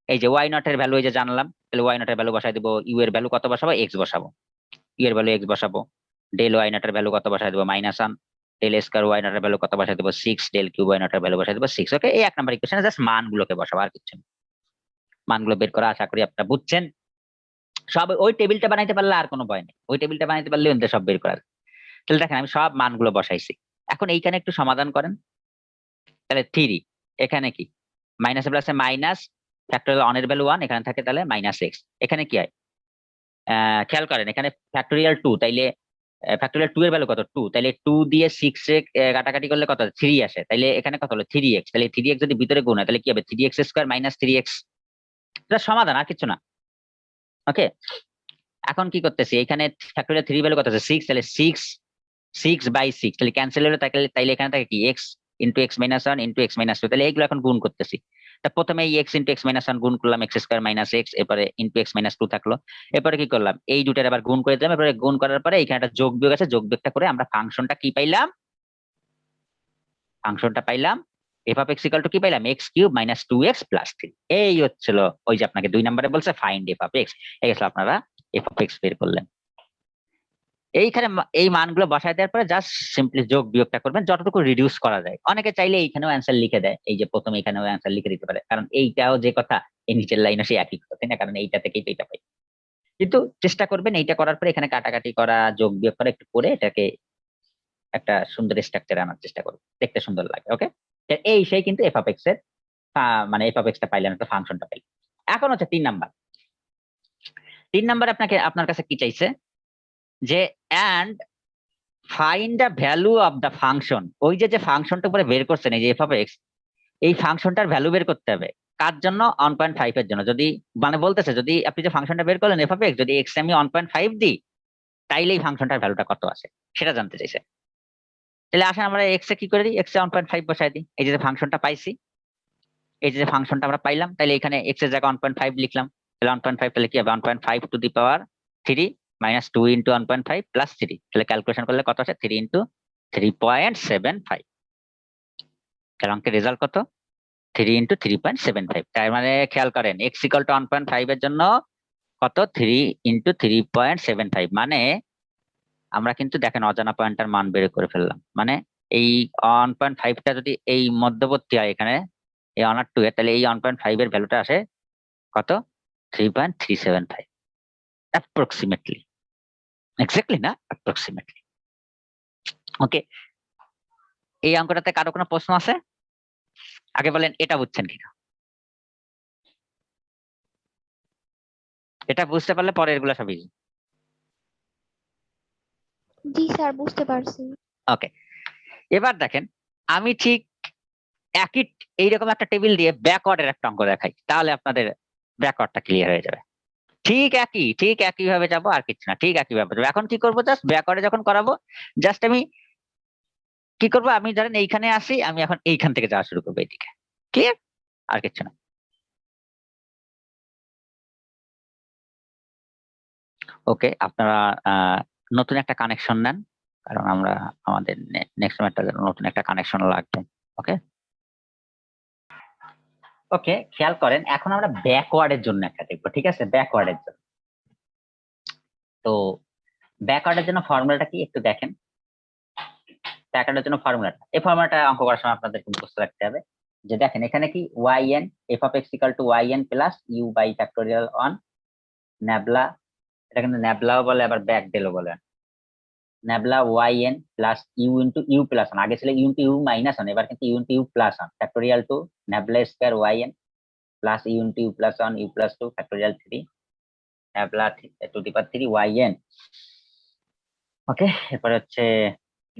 এই যে ওয়াই নট এর ভ্যালু এই যে জানলাম, তাহলে ওয়াই নট এর ভ্যালু বসায় দিব, ইউ এর ভ্যালু কত বসাবো, এক্স বসাবো, ইউ এর ভ্যালু এক্স বসাবো, ডেল ওয়াই নট এর ভ্যালু কত বসায় দিব, -1, ডেল স্কয়ার ওয়াই নট এর ভ্যালু কত বসায় দিব, 6, ডেল কিউব ওয়াই নট এর ভ্যালু বসায় দিব 6। ওকে, এই 1 নাম্বার ইকুয়েশনে জাস্ট মানগুলোকে বসাবো, আর কিছু না। মানগুলো বের করা আশা করি আপনারা বুঝছেন। সব ওই টেবিলটা বানাইতে পারলে আর কোনো ভয় নেই, ওই টেবিলটা বানাইতে পারলে ওদের সব বের করা যায়। তাহলে দেখেন আমি সব মানগুলো বসাইছি। এখন এইখানে একটু সমাধান করেন। তাহলে 3, এখানে কি, মাইনাসে প্লাসে মাইনাস, ফ্যাক্টরিয়াল অন এর ভ্যালু 1, এখানে থাকে তাহলে -x। এখানে কি হয়, খেয়াল করেন এখানে ফ্যাক্টরিয়াল 2, তাইলে ফ্যাক্টরিয়াল 2 এর ভ্যালু কত, 2, তাইলে 2 দিয়ে 6 এ কাটাকাটি করলে কত, 3 আসে, তাইলে এখানে কত হলো 3x। তাহলে 3x যদি ভিতরে গুণ হয় তাহলে কি হবে, 3x স্কয়ার মাইনাস 3x। এটা সমাধান, আর কিছু না। ওকে, এখন কি করতেছি, এখানে ফ্যাক্টরিয়াল 3 ভ্যালু কত আছে 6, তাহলে 6/6, তাহলে ক্যান্সেল হলো, তাইলে এখানে থাকে কি x into x minus 1 into x minus 2, তাহলে এইগুলো এখন গুণ করতেছি। তা প্রথমে এই x ইন্টু এক্স মাইনাস 1 গুণ করলাম, এক্স স্কয়ার মাইনাস এক্স, এরপরে ইন্টু এক্স মাইনাস 2 থাকলো। এরপরে কি করলাম, এই দুটার আবার গুণ করে দিলাম, এরপরে গুণ করার পরে এখানে একটা যোগ বিয়োগ আছে, যোগ বিয়োগটা করে আমরা ফাংশনটা কি পাইলাম, ফাংশনটা পাইলাম F of x equal two কি পাইলাম, x cube minus 2x plus 3। এই হচ্ছিল ওই যে আপনাকে 2 নম্বরে বলছে ফাইন্ড এফ অফ এক্স, এই গেছিল আপনারা এফ অফ এক্স বের করলেন। এইখানে এই মানগুলো বসায় দেওয়ার পরে জাস্ট সিম্পলি যোগ বিয়োগটা করবেন যতটুকু রিডিউস করা যায়। অনেকে চাইলে এইখানেও অ্যান্সার লিখে দেয়, এই যে প্রথমে এখানেও অ্যান্সার লিখে দিতে পারে, কারণ এইটাও যে কথা এই নিচের লাইনও সেই একই কথা, তাই না, কারণ এইটা থেকেই তো এটা পাই। কিন্তু চেষ্টা করবেন এইটা করার পরে এখানে কাটাকাটি করা, যোগ বিয়োগ করা একটু করে এটাকে একটা সুন্দর স্ট্রাকচার আনার চেষ্টা করবো, দেখতে সুন্দর লাগে। ওকে, এই সেই কিন্তু এফ অফ এক্স এর মানে এফ অফ এক্সটা পাইলেন, একটা ফাংশনটা পাইলেন। এখন হচ্ছে 3 নাম্বার আপনাকে আপনার কাছে কি চাইছে যে and find the value of the function. ওই যে ফাংশনটা উপরে বের করছেন এই যে এফ অফ এক্স, এই ফাংশনটার ভ্যালু বের করতে হবে কার জন্য? 1.5 এর জন্য। যদি মানে বলতেছে যদি আপনি যে ফাংশনটা বের করলেন এফ অফ এক্স, যদি এক্স আমি 1.5 দিই তাইলে এই ফাংশনটার ভ্যালুটা কত আসে সেটা জানতে চাইছে। তাহলে আসেন আমরা এক্স এ কি করে দিই, এক্স এ 1.5 বসাই দিই। এই যে ফাংশনটা পাইছি, এই যে ফাংশনটা আমরা পাইলাম, তাহলে এখানে এক্স এর জায়গায় 1.5 লিখলাম। তাহলে 1.5 তাহলে কি হবে? 1.5 two the power 3 minus 2 into 1.5 plus 3। তাহলে ক্যালকুলেশন করলে কত আসে? 3 ইন্টু 3.75। তাহলে অঙ্কের রেজাল্ট কত? 3 ইন্টু 3.75। তার মানে খেয়াল করেন এক্স ইকাল টু 1.5 এর জন্য কত? 3 ইন্টু 3.75। মানে আমরা কিন্তু দেখেন অজানা পয়েন্টার মান বের করে ফেললাম। মানে এই 1.5টা যদি এই মধ্যবর্তী হয় এখানে এই 1 আর 2 এর, তাহলে এই 1.5 এর ভ্যালুটা আসে কত? 3.375 অ্যাপ্রক্সিমেটলি, এক্স্যাক্টলি না, অ্যাপ্রক্সিমেটলি। ওকে, এই অঙ্কটাতে কারো কোনো প্রশ্ন আছে? আগে বলেন এটা বুঝছেন কিনা। এটা বুঝতে পারলে পরে এগুলো সব ইজি। জি স্যার, বুঝতে পারছি। ওকে, এবার দেখেন আমি ঠিক একই এইরকম একটা টেবিল দিয়ে ব্যাকওয়ার্ডের একটা অঙ্ক দেখাই, তাহলে আপনাদের ব্যাকওয়ার্ডটা ক্লিয়ার হয়ে যাবে। ঠিক একই ভাবে যাবো, আর কিছু না, ঠিক একই ভাবে যাবো। এখন কি করবো? জাস্ট ব্যাকওয়ার্ডে যখন করাবো জাস্ট আমি কি করবো, আমি ধরেন এইখানে আসি, আমি এখন এইখান থেকে যাওয়া শুরু করবো এইদিকে, ক্লিয়ার? আর কিছু না। ওকে, আপনারা নতুন একটা কানেকশন নেন, কারণ আমরা আমাদের নেক্সট ম্যাটার নতুন একটা কানেকশন লাগবে। ওকে ওকে, খেয়াল করেন এখন আমরা ব্যাকওয়ার্ডের জন্য একটা দেখবো, ঠিক আছে? ব্যাকওয়ার্ডের জন্য, তো ব্যাকওয়ার্ডের জন্য ফর্মুলাটা কি একটু দেখেন। ব্যাকওয়ার্ডের জন্য ফর্মুলাটা, এই ফর্মুলাটা অঙ্ক করার সময় আপনাদের কিন্তু বুঝতে রাখতে হবে যে দেখেন এখানে কি yn f of x equal to yn plus u by factorial on nabla, এটা কিন্তু ন্যাবলাও বলে আবার ব্যাক ডেলও বলে। Nabla yn plus U into U plus one, আগে ছিল U into U minus one, এবার কিন্তু U into U plus one factorial two nabla square yn plus U into U plus one U plus two factorial 3 nabla to the power 3 yn। Okay, এরপরে হচ্ছে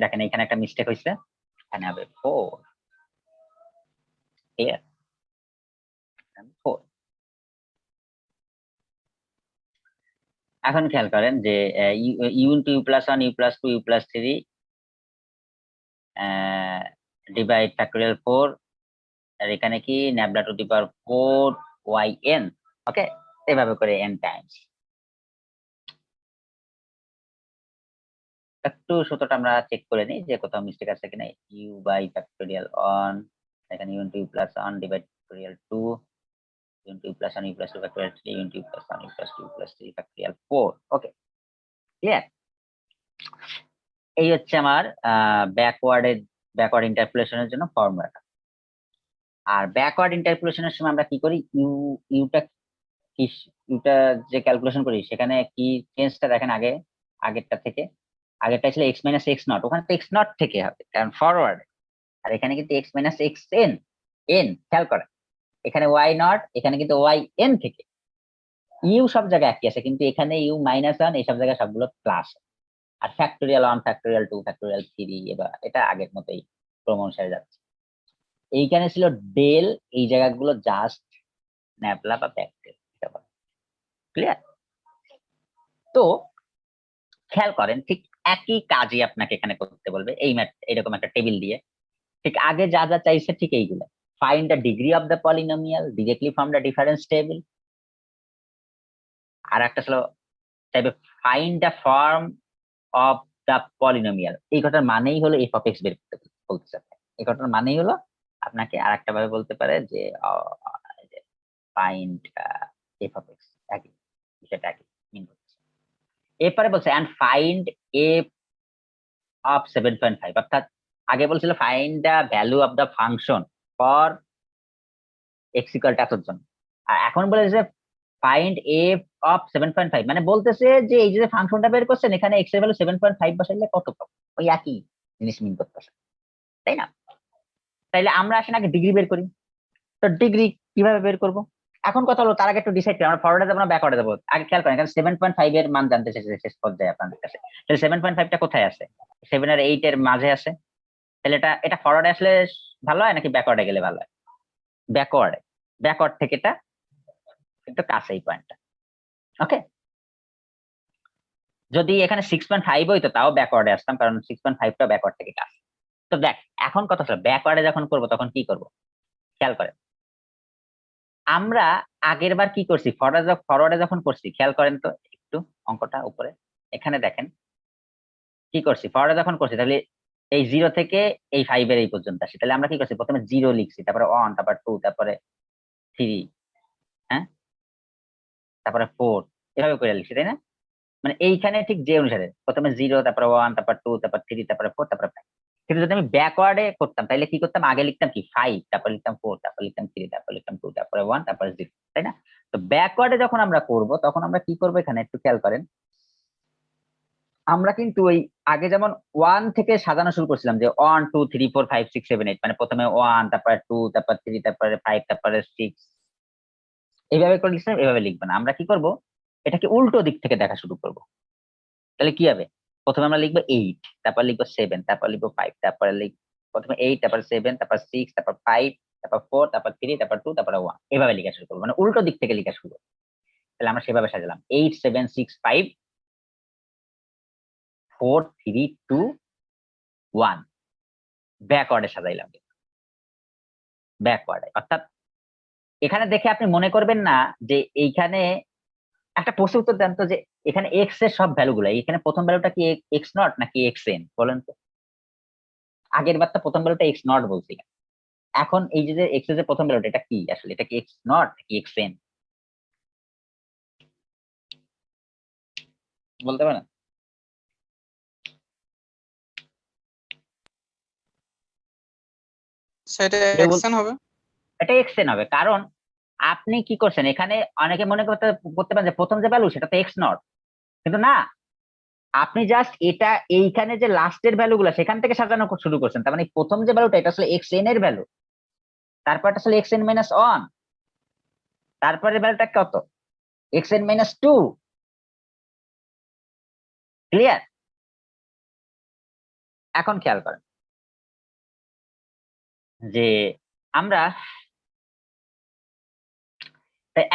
দেখেন এখানে একটা mistake হয়েছে, এখানে হবে 4 here and 4। এখন খেয়াল করেন যে U into U plus one U plus two U plus 3 divide factorial 4, আর এখানে কি nabla to the power 4 yn। Okay, এভাবে করে n টাইমস। একটু সূত্রটা আমরা চেক করে নিই যে কোথাও মিস্টেক আছে কিনা। ইউ বাই ফ্যাক্টোরিয়াল অন, এখানে U into U plus one divide factorial 2 U into U plus one U plus two factorial 3 U into U plus one U plus two U plus 3 factorial 4। Okay, clear? এই হচ্ছে আমার backward ইন্টারপোলেশনের জন্য ফর্মুলাটা। আর backward ইন্টারপোলেশনের সময় আমরা কি করি, Yuta যে ক্যালকুলেশন করি সেখানে কি চেঞ্জটা দেখেন আগেরটা থেকে। আগেরটা ছিল এক্স মাইনাস এক্স নট, ওখানে তো এক্স নট থেকে হবে কারণ ফরওয়ার্ড, আর এখানে কিন্তু x minus X N N. খেয়াল করেন এখানে ওয়াই নট, এখানে কিন্তু ওয়াই এন থেকে। ইউ সব জায়গায় একই আছে, কিন্তু এখানে ইউ মাইনাস ওয়ান, এইসব জায়গায় সবগুলো প্লাস। আর factorial one factorial two factorial 3, এবার এটা আগের মতোই ক্রম অনুসারে যাচ্ছে। এইখানে ছিল ডেল, এই জায়গাগুলো জাস্ট ন্যাবলা বা ব্যাকডেল, ক্লিয়ার? তো খেয়াল করেন ঠিক একই কাজই আপনাকে এখানে করতে বলবে, এইরকম একটা টেবিল দিয়ে ঠিক আগে যা যা চাইছে ঠিক এইগুলো। Find the degree of the polynomial directly from the difference table. আর একটা ছিল চাইবে find the form of the polynomial. এই কথার মানেই হলো এফ অফ এক্স বের করতে বলতেছে। এই কথার মানেই হলো আপনাকে আর একটা ভাবে বলতে পারে যে ফাইন্ড এফ অফ এক্স, একই বিষয়টা একই মিন করতেছে। এরপরে বলছে অ্যান্ড ফাইন্ড এফ অফ 7.5, অর্থাৎ আগে বলছিল find the value of the function for X equal to এতর জন্য, আর এখন বলেছে ফাইন্ড এফ অফ 7.5, মানে বলতেছে যে এই যে ফাংশনটা বের করছেন এখানে এক্স এর ভ্যালু 7.5 বসাইলে কত পাবো, ওই একই জিনিস মিন করতেছে, তাই না? তাইলে আমরা আসেন আগে ডিগ্রি বের করি। তো ডিগ্রি কিভাবে বের করব? এখন কথা হলো তার আগে একটু ডিসাইড করি আমরা ফরওয়ার্ডে যাবো না ব্যাকওয়ার্ডে যাবো। আগে খেয়াল করেন এখানে 7.5 এর মান জানতে চাইছে শেষ পর্যায়ে আপনাদের কাছে। তাহলে 7.5 টা কোথায় আছে? 7 আর 8 এর মাঝে আছে। তাহলে এটা ফরওয়ার্ডে আসলে ভালো হয় নাকি ব্যাকওয়ার্ডে গেলে ভালো হয়? ব্যাকওয়ার্ডে। ব্যাকওয়ার্ড থেকে এটা একটু কাছে এই পয়েন্টটা। ওকে, যদি এখানে 6.5 হইতো তাও ব্যাকওয়ার্ডে আসতাম, কারণ 6.5 টা ব্যাকওয়ার্ড থেকে কাছে। তো দেখ এখন কথা হলো ব্যাকওয়ার্ডে যখন করব তখন কি করব, খেয়াল করেন। আমরা আগের বার কি করছি, ফরওয়ার্ডে যখন করছি, খেয়াল করেন তো একটু অঙ্কটা উপরে এখানে দেখেন কি করছি। ফরওয়ার্ডে যখন করছি তাহলে এই 0 থেকে এই 5 এর এই পর্যন্ত আসি। তাহলে আমরা কি করছি, প্রথমে 0 লিখছি, তারপরে 1, তারপর 2, তারপরে 3, হ্যাঁ, তারপরে 4, এভাবে করে লিখছি, তাই না? মানে এইখানে ঠিক যে অনুসারে প্রথমে 0, তারপরে 1, তারপর 2, তারপর 3, তারপরে 4, তারপরে 5। কিন্তু যদি আমি ব্যাকওয়ার্ডে করতাম তাহলে কি করতাম, আগে লিখতাম কি 5, তারপর লিখতাম 4, তারপর লিখতাম 3, তারপর লিখতাম 2, তারপরে 1, তারপরে 0, তাই না? তো ব্যাকওয়ার্ডে যখন আমরা করব তখন আমরা কি করব, এখানে একটু খেয়াল করেন। আমরা কিন্তু ওই আগে যেমন 1 থেকে সাজানো শুরু করছিলাম, যে 1 2 3 4 5 6 7 8, মানে প্রথমে 1, তারপরে 2, তারপর 3, তারপরে 5, তারপরে 6, এইভাবে করে লিখছিলাম। এভাবে লিখবে না, আমরা কি করব, এটাকে উল্টো দিক থেকে দেখা শুরু করব। তাহলে কি হবে, প্রথমে আমরা লিখবো 8, তারপর লিখবো 7, তারপর লিখবো 5, তারপরে প্রথমে 8, তারপর 7, তারপর 6, তারপর 5, তারপর 4, তারপর 3, তারপর 2, তারপর 1, এভাবে লেখা শুরু করবো, মানে উল্টো দিক থেকে লেখা শুরু করবো। তাহলে আমরা সেভাবে সাজালাম 8 7 6 5 4 3 2 1, ব্যাকওয়ার্ডে সাজাইলাম, ব্যাকওয়ার্ডে। অর্থাৎ এখানে দেখে আপনি মনে করবেন না যে এইখানে একটা প্রশ্ন উত্তর দেন তো, যে এখানে এক্স এর সব ভ্যালু গুলো, এখানে প্রথম ভ্যালুটা কি এক্স নট নাকি এক্স এন বলেন তো? আগের বার তো প্রথম ভ্যালুটা এক্স নট বলছিলাম, এখন এই যে এক্স এর যে প্রথম ভ্যালুটা এটা কি আসলে, এটা কি এক্স নট নাকি এক্স এন বলতে পারেন? সেটা অ্যাকশন হবে। এটা এক্স এন হবে, কারণ আপনি কি করছেন এখানে, অনেকে মনে করতে পারেন যে প্রথম যে ভ্যালু সেটা তো এক্স নট, কিন্তু না, আপনি জাস্ট এটা এইখানে যে লাস্টের ভ্যালু গুলো সেখান থেকে সাজানো শুরু করছেন। তার মানে প্রথম যে ভ্যালুটা এটা আসলে এক্স এন এর ভ্যালু, তারপর আসলে এক্স এন মাইনাস ওয়ান, তারপরে ভ্যালুটা কত, X N minus two. Clear? এখন খেয়াল করেন যে আমরা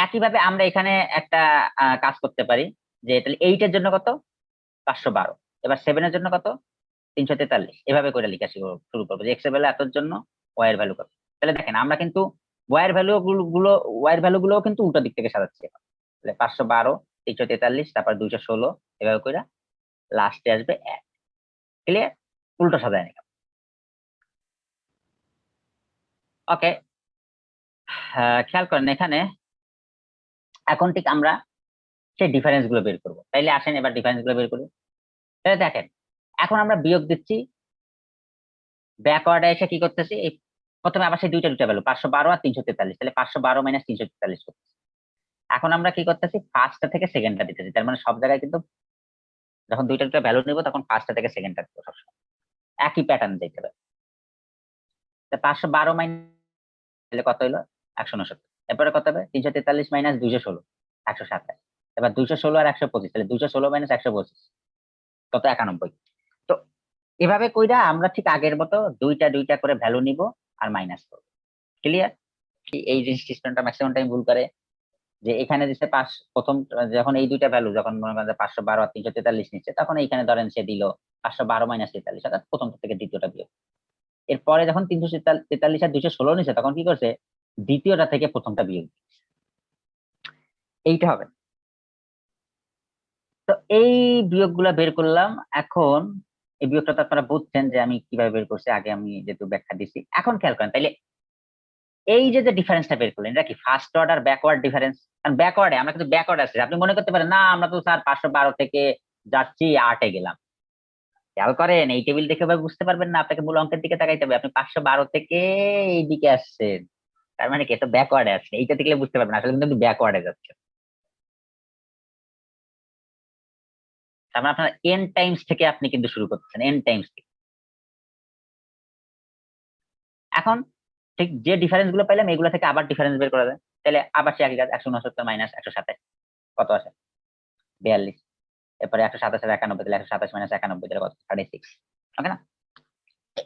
একইভাবে আমরা এখানে একটা কাজ করতে পারি, যে তাহলে 8 এর জন্য কত, 512, এবার 7 এর জন্য কত, 343, এভাবে করে লেখা শুরু করবো যে এক্স এর ভ্যালু এতর জন্য ওয়াই এর ভ্যালু কত। তাহলে দেখেন আমরা কিন্তু ওয়াই এর ভ্যালু গুলো কিন্তু উল্টো দিক থেকে সাজাচ্ছি। তাহলে 512, 343, তারপর 216, এভাবে করে লাস্টে আসবে 1। ক্লিয়ার? উল্টো সাজায় নিলাম। ওকে, খেয়াল করেন এখানে এখন ঠিক আমরা সেই ডিফারেন্স গুলো বের করবো। তাইলে আসেন এবার ডিফারেন্স গুলো বের করি। তাহলে দেখেন এখন আমরা বিয়োগ দিচ্ছি, ব্যাকওয়ার্ডে এসে কি করতেছি, এই প্রথমে আবার সেই দুইটা ভ্যালু 512 আর 343, তাহলে 512 মাইনাস 343 করতেছি। এখন আমরা কি করতেছি, ফার্স্টটা থেকে সেকেন্ডটা দিতেছি। তার মানে সব জায়গায় কিন্তু যখন দুইটা ভ্যালু নিব তখন ফার্স্টটা থেকে সেকেন্ডটা দিব সবসময়, একই প্যাটার্ন দিতে হবে। 512 মাইনাস কত হইলো, 169। এরপরে কত হবে, 343 মাইনাস 216, 127। এবার 216 আর 125, তাহলে 216 মাইনাস 125 কত, 91। তো এভাবে কইরা আমরা ঠিক আগের মতো দুইটা করে ভ্যালু নিব আর মাইনাস করব। ক্লিয়ার? এই জিনিসটি স্টুডেন্টরা ম্যাক্সিমাম টাইম ভুল করে, যে এখানে দিচ্ছে প্রথম যখন এই দুইটা ভ্যালু যখন মনে করেন 512 আর 343 নিচ্ছে, তখন এইখানে ধরেন সে দিল 512 মাইনাস 43, অর্থাৎ প্রথম থেকে দ্বিতীয়টা বিয়োগ। এরপরে যখন 343 আর 216 নিচ্ছে তখন কি করছে, দ্বিতীয়টা থেকে প্রথমটা বিয়োগ, এইটা হবে। তো এই বিয়োগগুলা বের করলাম। এখন এই বিয়োগটা তো আপনারা বুঝছেন যে আমি কিভাবে বের করছি, আগে আমি যেহেতু ব্যাখ্যা দিচ্ছি। এখন খেয়াল করেন তাইলে এই যে ডিফারেন্সটা বের করলেন, এটা কি ফার্স্ট অর্ডার ব্যাকওয়ার্ড ডিফারেন্স? কারণ ব্যাকওয়ার্ডে আমরা কিন্তু ব্যাকওয়ার্ড আছি, আপনি মনে করতে পারেন না আমরা তো স্যার 512 থেকে যাচ্ছি 8 এ গেলাম। খেয়াল করেন এই টেবিল দেখে ভাবে বুঝতে পারবেন না, আপনাকে মূল অঙ্কের দিকে তাকাইতে হবে। আপনি 512 থেকে এই দিকে আসছেন, তার মানে কি, এটা ব্যাকওয়ার্ডে আসছে। এইটা দেখলে বুঝতে পারবেন আসলে কিন্তু ব্যাকওয়ার্ডে যাচ্ছে। তার মানে আপনার এন টাইমস থেকে আপনি কিন্তু শুরু করতেছেন, এন টাইমস থেকে। এখন ঠিক যে ডিফারেন্স গুলো পাইলাম এগুলো থেকে আবার ডিফারেন্স বের করা যায়, তাহলে আবার সে একই কাজ, 169 মাইনাস 127 কত আসে 42, এরপরে 127 এর 91, তাহলে 127 মাইনাস 91 তাহলে কত 36, ওকে না?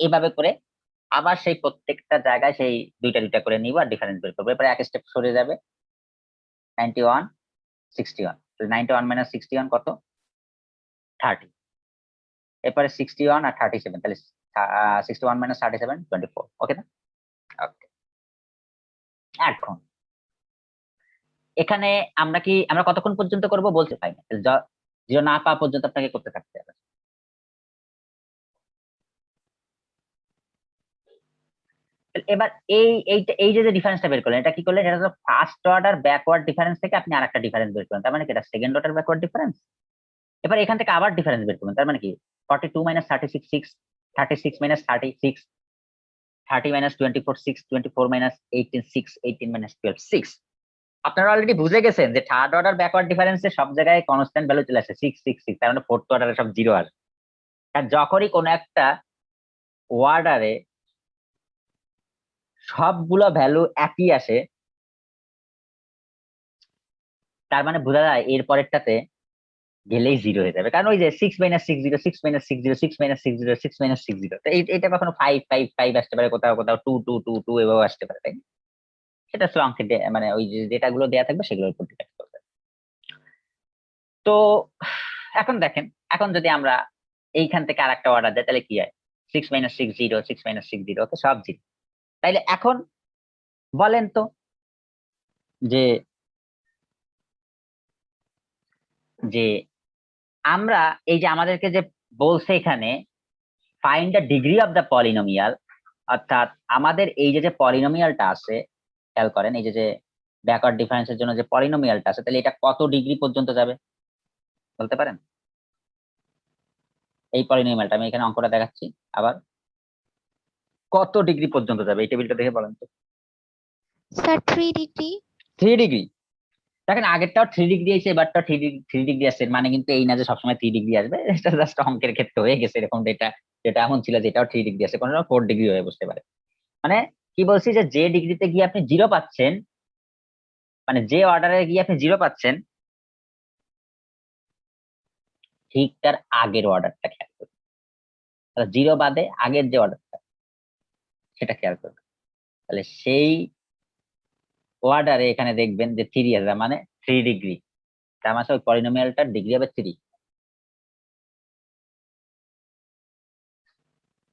এইভাবে করে আবার সেই প্রত্যেকটা জায়গায় সেই দুইটা দুইটা করে নিব আর ডিফারেন্স বের করবো, এরপরে এক স্টেপ সরে যাবে 91 61, তাহলে 91 মাইনাস 61 কত 30, এরপরে 61 আর 37, তাহলে 61 মাইনাস 37 24, ওকে না? ওকে, এখন এখানে আমরা কতক্ষণ পর্যন্ত করব বলতে পারি না, জিরো না পাওয়া পর্যন্ত আপনাকে করতে থাকতে হবে। এবার এই যে ডিফারেন্সটা বের করলেন, এটা কি করলেন, এটা তো ফার্স্ট অর্ডার ব্যাকওয়ার্ড ডিফারেন্স থেকে আপনি আরেকটা ডিফারেন্স বের করলেন, তার মানে কি এটা সেকেন্ড অর্ডার ব্যাকওয়ার্ড ডিফারেন্স। এবার এখান থেকে আবার ডিফারেন্স বের করবেন, তার মানে কি 42 minus 36 6, 36 minus 36, 30 minus 24 6, 24 minus 18 6, 18 minus 12 6। আপনারা অলরেডি বুঝে গেছেন যে থার্ড অর্ডার ব্যাকওয়ার্ড ডিফারেন্সে সব জায়গায় কনস্ট্যান্ট ভ্যালু চলে আসে 6 6 6, তার মানে ফোর্থ অর্ডারে সব জিরো আসে। আর যখনই কোনো একটা ওয়ার্ডারে সবগুলো ভ্যালু একই আসে, তার মানে বোঝা যায় এর পরেরটাতে গেলেই জিরো হয়ে যাবে, কারণ ওই যে 6 মাইনাস 6 0, 6 মাইনাস 6 0, 6 মাইনাস 6 0, 6 মাইনাস 6 0, তো এটা কখনো 5 5 5 আসতে পারে, কোথাও কোথাও 2 2 2 2 এভাবে আসতে পারে, তাই না? সেটা অঙ্কে মানে ওই যে ডেটাগুলো দেওয়া থাকবে সেগুলোর উপর ডিপেন্ড করবে। তো এখন দেখেন, এখন যদি আমরা এইখান থেকে আরেকটা অর্ডার দেয় তাহলে কি হয়, 6 মাইনাস 6 0, 6 মাইনাস 6 0, ওকে সব জিরো। তাইলে এখন বলেন তো যে যে আমরা এই যে আমাদেরকে যে বলছে এখানে find the degree of the polynomial, অর্থাৎ আমাদের এই যে পলিনোমিয়ালটা আছে, খেয়াল করেন এই যে ব্যাকওয়ার্ড ডিফারেন্সের জন্য যে পলিনোমিয়ালটা আছে, তাহলে এটা কত ডিগ্রি পর্যন্ত যাবে বলতে পারেন? এই পলিনোমিয়ালটা আমি এখানে অঙ্কটা দেখাচ্ছি, আবার কত ডিগ্রি পর্যন্ত যাবে এই টেবিলটা দেখে বলেন তো। Sir 3 degree. 3 ডিগ্রি। দেখেন আগেরটাও 3 ডিগ্রি এসে এবারটাও 3 ডিগ্রি আসছে, মানে কিন্তু এই না যে সবসময় 3 ডিগ্রি আসবে, এটা জাস্ট অঙ্কের ক্ষেত্রে হয়ে গেছে এরকম, যেটা এমন ছিল যে এটাও 3 ডিগ্রি আসে, কোনো 4 ডিগ্রি হয়ে বসতে পারে। মানে কি বলছি যে ডিগ্রিতে গিয়ে আপনি জিরো পাচ্ছেন, মানে যে অর্ডারে গিয়ে আপনি জিরো পাচ্ছেন ঠিক তার আগের অর্ডারটা খেয়াল করবেন, জিরো বাদে আগের যে অর্ডারটা সেটা খেয়াল করবেন, তাহলে সেই অর্ডারে এখানে দেখবেন যে 3 আছে, মানে 3 ডিগ্রি, তার মানে ওই পলিনোমিয়ালটার ডিগ্রি হবে 3।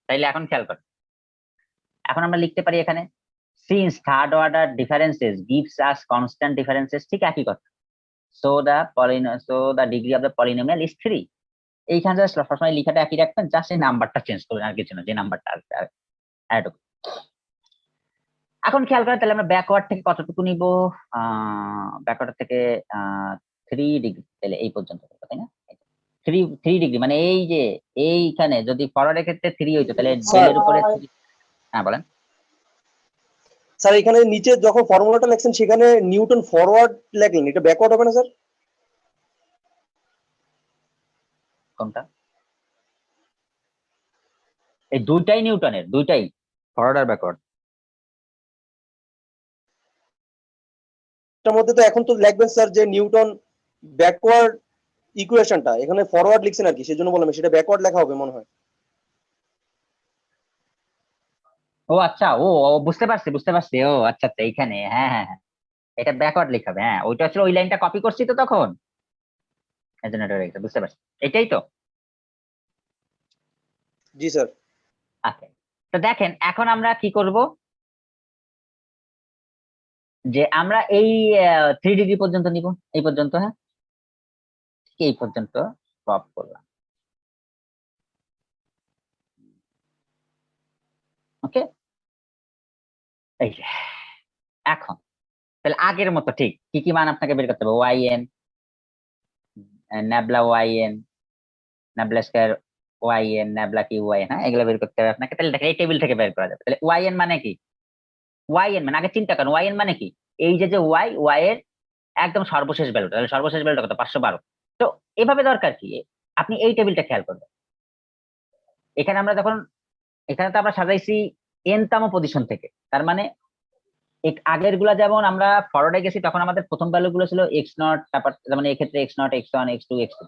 তাইলে এখন খেয়াল করেন, এখন আমরা লিখতে পারি এখানে since third order differences gives us constant differences, ঠিক একই কথা, so the degree of the polynomial is 3। এইখানে জাস্ট সবসময় লিখাটা একই রাখবেন, জাস্ট এই নাম্বারটা চেঞ্জ করবেন, আর কিছু না, যে নাম্বারটা আসবে আর এতটুকু। এখন খেয়াল করেন তাহলে আমরা ব্যাকওয়ার্ড থেকে কতটুকু নিব, ব্যাকওয়ার্ড থেকে 3 ডিগ্রি, তাহলে এই পর্যন্ত, তাই না? 3 ডিগ্রি মানে এই যে এইখানে যদি ফরওয়ার্ডের ক্ষেত্রে 3 হইতো তাহলে ডেলের উপরে 3। হ্যাঁ বলেন স্যার, এখানে নিচে যখন ফর্মুলাটা লেখছেন সেখানে নিউটন ফরওয়ার্ড লেখলেন, এটা ব্যাকওয়ার্ড হবে না স্যার? কোনটা? এই দুইটাই নিউটনের, দুইটাই ফরওয়ার্ড আর ব্যাকওয়ার্ড। এটার মধ্যে তো এখন তো লিখবেন স্যার যে নিউটন ব্যাকওয়ার্ড ইকুয়েশনটা, এখানে ফরওয়ার্ড লিখছেন আর কি, সেজন্য বললাম সেটা ব্যাকওয়ার্ড লেখা হবে মনে হয়। ও আচ্ছা, ও বুঝতে পারছি বুঝতে পারছি, ও আচ্ছা আচ্ছা, এইখানে হ্যাঁ হ্যাঁ হ্যাঁ, এটা ব্যাকওয়ার্ড লিখাবে, হ্যাঁ ওইটা আসলে ওই লাইনটা কপি করছি তো তখন, এই জন্য এটা রেখেছে, বুঝতে পারছি, এটাই তো। জি স্যার। আচ্ছা, তো দেখেন এখন আমরা কি করব, যে আমরা এই 3 ডিগ্রি পর্যন্ত নিব, এই পর্যন্ত, হ্যাঁ এই পর্যন্ত ক্রপ করলাম, ওকে। এই যে এখন তাহলে আগের মতো ঠিক কি কি মান আপনাকে বের করতে হবে, Y N, nabla Y N, nabla square Y N, nabla কি ওয়াই এন, হ্যাঁ এগুলো বের করতে হবে আপনাকে। তাহলে দেখেন এই টেবিল থেকে বের করা যাবে, তাহলে ওয়াই এন মানে কি, ওয়াই এন মানে আগে চিন্তা করেন ওয়াই এন মানে কি, এই যে ওয়াই এর একদম সর্বশেষ ভ্যালুটা, তাহলে সর্বশেষ ভ্যালুটা কত 512। তো এভাবে দরকার কি, আপনি এই টেবিলটা খেয়াল করবেন, এখানে আমরা যখন এখানে তো আমরা সাজাইছি এনতম পজিশন থেকে। তার মানে আগের গুলা যেমন আমরা ফরওয়ার্ডে গেছি তখন আমাদের প্রথম ভ্যালু গুলো ছিল x0, তারপর যেমন এক্ষেত্রে x0, x1, x2, x3,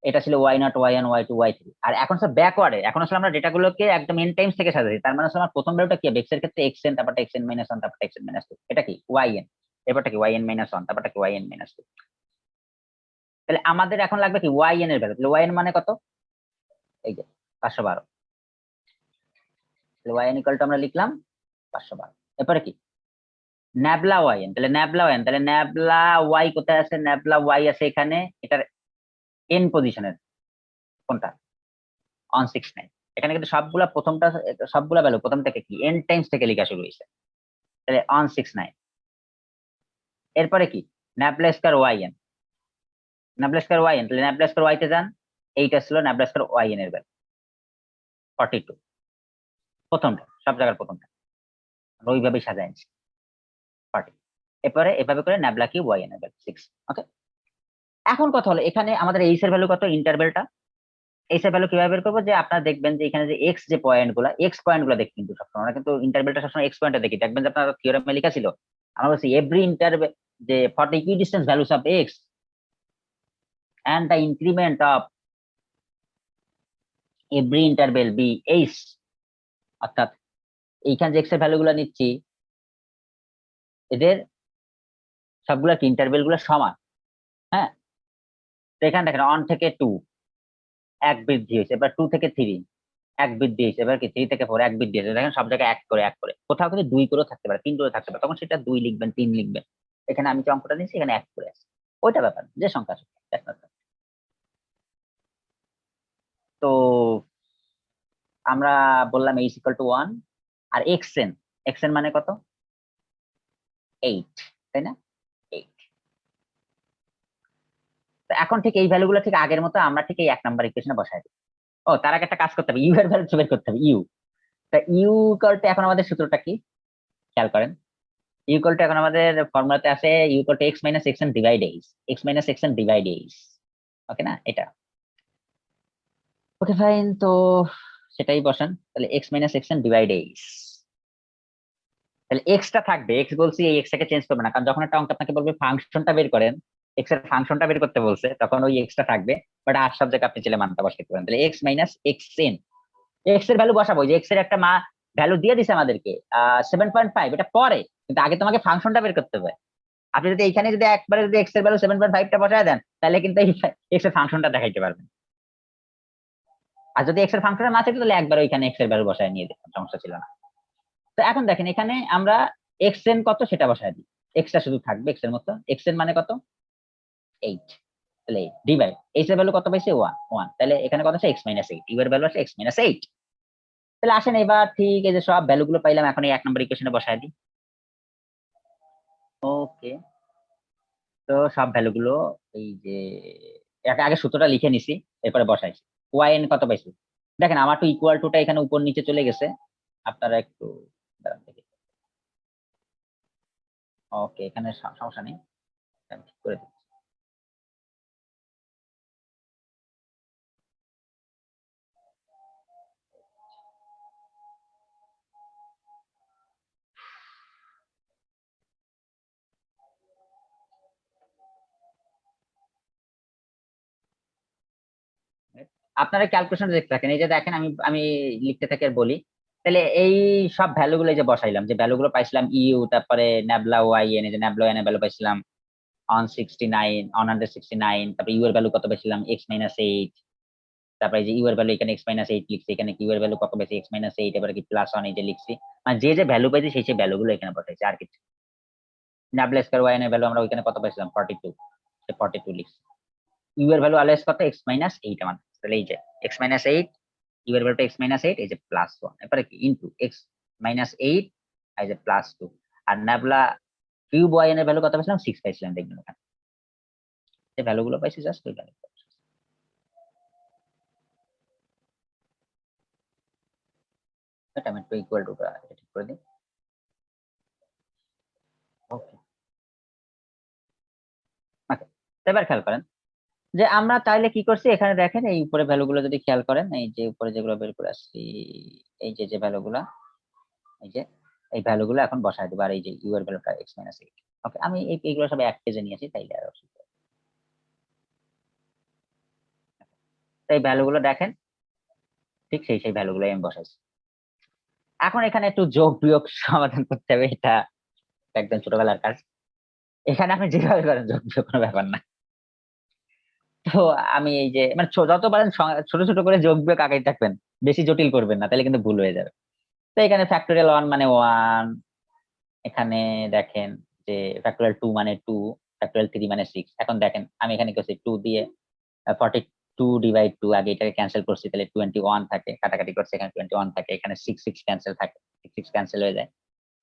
এটা ছিল y0, y1, y2, y3। আর এখন সব ব্যাকওয়ার্ডে, এখন আসলে আমরা ডেটা গুলোকে একদম n টাইমস থেকে সাজাচ্ছি। তার মানে আসলে আমার প্রথম ভ্যালুটা কি হবে, x এর ক্ষেত্রে xn, তারপরটা xn - 1, তারপরটা xn - 2, এটা কি yn, এরপরটা কি yn - 1, তারপরটা কি yn - 2। তাহলে আমাদের এখন লাগবে কি yn এর ভ্যালু। তাহলে yn মানে কত, এই যে 512। তাহলে yn ইকুয়াল টু আমরা লিখলাম 512। এরপরে কি ন্যাবলা yn, তাহলে ন্যাবলা yn, তাহলে ন্যাবলা y কোথায় আছে, ন্যাবলা y আছে এখানে, এটার n পজিশনের কোনটা, 169। এখানে কিন্তু সবগুলা প্রথমটা, সবগুলা ভ্যালু প্রথম থেকে কি n টাইমস থেকে লেখা শুরু হয়েছে, তাহলে 169। এরপরে কি nabla square yn, nabla square yn, তাহলে ন্যাবলা স্কয়ার y তে যান, এইটা ছিল ন্যাবলা স্কয়ার yn এর ভ্যালু 42, প্রথমটা, সব জায়গার প্রথমটা আমরা ওইভাবেই সাজাইছি 40। এরপরে এভাবে করে ন্যাবলা কি yn এর ভ্যালু 6। ওকে, এখন কথা হলো এখানে আমাদের এইচ এর ভ্যালু কত, ইন্টারভ্যালটা এইচ এর ভ্যালু কিভাবে বের করবো, যে আপনারা দেখবেন যে এখানে যে এক্স যে পয়েন্ট গুলা, এক্স পয়েন্ট গুলা দেখি কিন্তু সবসময় আমরা কিন্তু ইন্টারভ্যালটা সবসময় এক্স পয়েন্টে দেখি। দেখবেন যে আপনার থিওরেমে লেখা ছিল, আমরা বলছি এভরি ইন্টারভ্যাল যে for the equidistance values of X and the increment of every interval be h, অর্থাৎ এইখানে যে এক্স এর ভ্যালু গুলা নিচ্ছি এদের সবগুলা কি ইন্টারভেল গুলো সমান। হ্যাঁ, তো এখানে দেখেন 1 থেকে 2 এক বৃদ্ধি হয়েছে, এবার 2 থেকে 3 এক বৃদ্ধি হয়েছে, এবার কি 3 থেকে 4 এক বৃদ্ধি হয়েছে। দেখেন সব জায়গায় এক করে এক করে, কোথাও কিন্তু 2 করেও থাকতে পারে, 3 করেও থাকতে পারে, তখন সেটা 2 লিখবেন, 3 লিখবেন। এখানে আমি যে অঙ্কটা নিয়েছি এখানে এক করে আছে, ওইটা ব্যাপার যে সংখ্যা আছে, that's not that। তো আমরা বললাম h ইকুয়াল টু 1 আর xn মানে কত 8, তাই না 8। তো এখন ঠিক এই ভ্যালুগুলো ঠিক আগের মতো আমরা ঠিক এই 1 নাম্বার ইকুয়েশনে বসাই দিই। ও তার আগে একটা কাজ করতে হবে, ইউ এর ভ্যালু বের করতে হবে। ইউ, তা ইউ ইকুয়াল টু এখন আমাদের সূত্রটা কি খেয়াল করেন, ইউ ইকুয়াল টু এখন আমাদের ফর্মুলাতে আছে U equal to x minus xn divide h, x minus xn divide h, okay না এটা। ওকে ফাইন, তো সেটাই বসান, তাহলে x minus xn divide h, তাহলে x টা থাকবে, x বলছি এই x টাকে চেঞ্জ করবে না, কারণ যখন একটা অঙ্ক আপনাকে বলবে ফাংশনটা বের করেন, x এর ফাংশনটা বের করতে বলছে, তখন ওই x টা থাকবে, বাট আর সব জায়গায় আপনি চাইলে মানটা বসাতে পারেন। তাহলে x মাইনাস xn, x এর ভ্যালু বসাবো, যে x এর একটা ভ্যালু দিয়ে দিছে আমাদেরকে 7.5, এটা পরে, কিন্তু আগে তোমাকে ফাংশনটা বের করতে হবে। আপনি যদি এইখানে যদি একবারে যদি x এর ভ্যালু 7.5 টা বসায় দেন, তাহলে কিন্তু এই x এর ফাংশনটা দেখাইতে পারবেন। আর যদি x এর ফাংশনটা না থাকে তাহলে একবার ওইখানে x এর ভ্যালু বসায় নিয়ে দিতাম, সমস্যা ছিল না। তো এখন দেখেন এখানে আমরা xn কত সেটা বসায় দিই, x টা শুধু থাকবে x এর মতো, xn মানে কত 8, তাহলে ডিভাইড h এর ভ্যালু কত পাইছে 1, তাহলে এখানে কত আছে x মাইনাস 8, u এর ভ্যালু আছে x মাইনাস 8। তাহলে আসেন এবার ঠিক এই যে সব ভ্যালু গুলো পাইলাম, এখন এই 1 নম্বর ইকুয়েশনে বসায় দিই। ওকে, তো সব ভ্যালু গুলো এই যে আগে সূত্রটা লিখে নিছি, এরপরে বসাইছি। yn কত পাইছি দেখেন, আমার তো ইকুয়াল টুটা এখানে উপর নিচে চলে গেছে, আপনারা একটু দাঁড়ান দেখি। ওকে, এখানে সমস্যা নেই, আমি ঠিক করে দিচ্ছি। আপনারা ক্যালকুলেশন দেখতে থাকেন, এই যে দেখেন আমি আমি লিখতে থাকি আর বলি। তাহলে এই সব ভ্যালু গুলো যে বসাইলাম, যে ভ্যালু গুলো পাইছিলাম ইউ, তারপরে ন্যাবলা yn, এই যে ন্যাবলা yn এর ভ্যালু পাইছিলাম 169, তারপরে ইউ এর ভ্যালু কত পাইছিলাম x মাইনাস 8, তারপরে যে ইউ এর ভ্যালু এখানে x মাইনাস 8 লিখছি, এখানে ইউ এর ভ্যালু কত পাইছি x মাইনাস 8, এবারে কি প্লাস 1 এই যে লিখছি, মানে যে যে ভ্যালু পাইছি সেই ভ্যালু গুলো এখানে বসাইছি, আর কিছু। ন্যাবলা স্কয়ার yn এর ভ্যালু আমরা ওইখানে কত পাইছিলাম 42, সে 42 লিখছি। ইউ এর ভ্যালু আলাদা কত x মাইনাস 8 আমাদের, তাহলে এই যে x মাইনাস 8, ইউ এর ভ্যালুটা x মাইনাস 8, এই যে প্লাস 1, এরপরে কি ইনটু x মাইনাস 8, এই যে প্লাস 2, আর ন্যাবলা কিউব yn এর ভ্যালু কত পাইছিলাম 6 পাইছিলাম, দেখবেন ওখানে যে ভ্যালু গুলো পাইছি জাস্ট ওই ভ্যালু। এটা আমি একটু ইকুয়াল টুটা ঠিক করে দিই। ওকে, ওকে, এবার খেয়াল করেন যে আমরা তাইলে কি করছি, এখানে দেখেন এই উপরে ভ্যালু গুলো যদি খেয়াল করেন, এই যে উপরে যেগুলো বের করে আসছি, এই যে ভ্যালু গুলা, এই যে এই ভ্যালুগুলো এখন বসায় দেবো, আর এই যে ইউ এর ভ্যালুটা x মাইনাস 8। ওকে, আমি এইগুলো সব এক পেজে নিয়েছি, তাইলে আর অসুবিধা নেই। তো এই ভ্যালুগুলো দেখেন, ঠিক সেই ভ্যালুগুলো আমি বসাইছি। এখন এখানে একটু যোগ বিয়োগ সমাধান করতে হবে, এটা একদম ছোটবেলার কাজ। এখানে আপনি যেভাবে করেন যোগ বিয়োগ কোনো ব্যাপার না। তো আমি এই যে মানে যত পারেন ছোট ছোট করে যোগ বিয়োগ আগে থাকবেন, বেশি জটিল করবেন না, তাহলে কিন্তু ভুল হয়ে যাবে। তো এখানে ফ্যাক্টোরিয়াল 1 মানে 1, এখানে দেখেন যে ফ্যাক্টোরিয়াল 2 মানে 2, ফ্যাক্টোরিয়াল 3 মানে 6। এখন দেখেন আমি এখানে করছি 2 দিয়ে 42 ডিভাইড 2, আগে এটাকে ক্যান্সেল করছি, তাহলে 21 থাকে, কাটাকাটি করছে, এখানে 21 থাকে, এখানে 6 ক্যান্সেল থাকে, 6 ক্যান্সেল হয়ে যায়।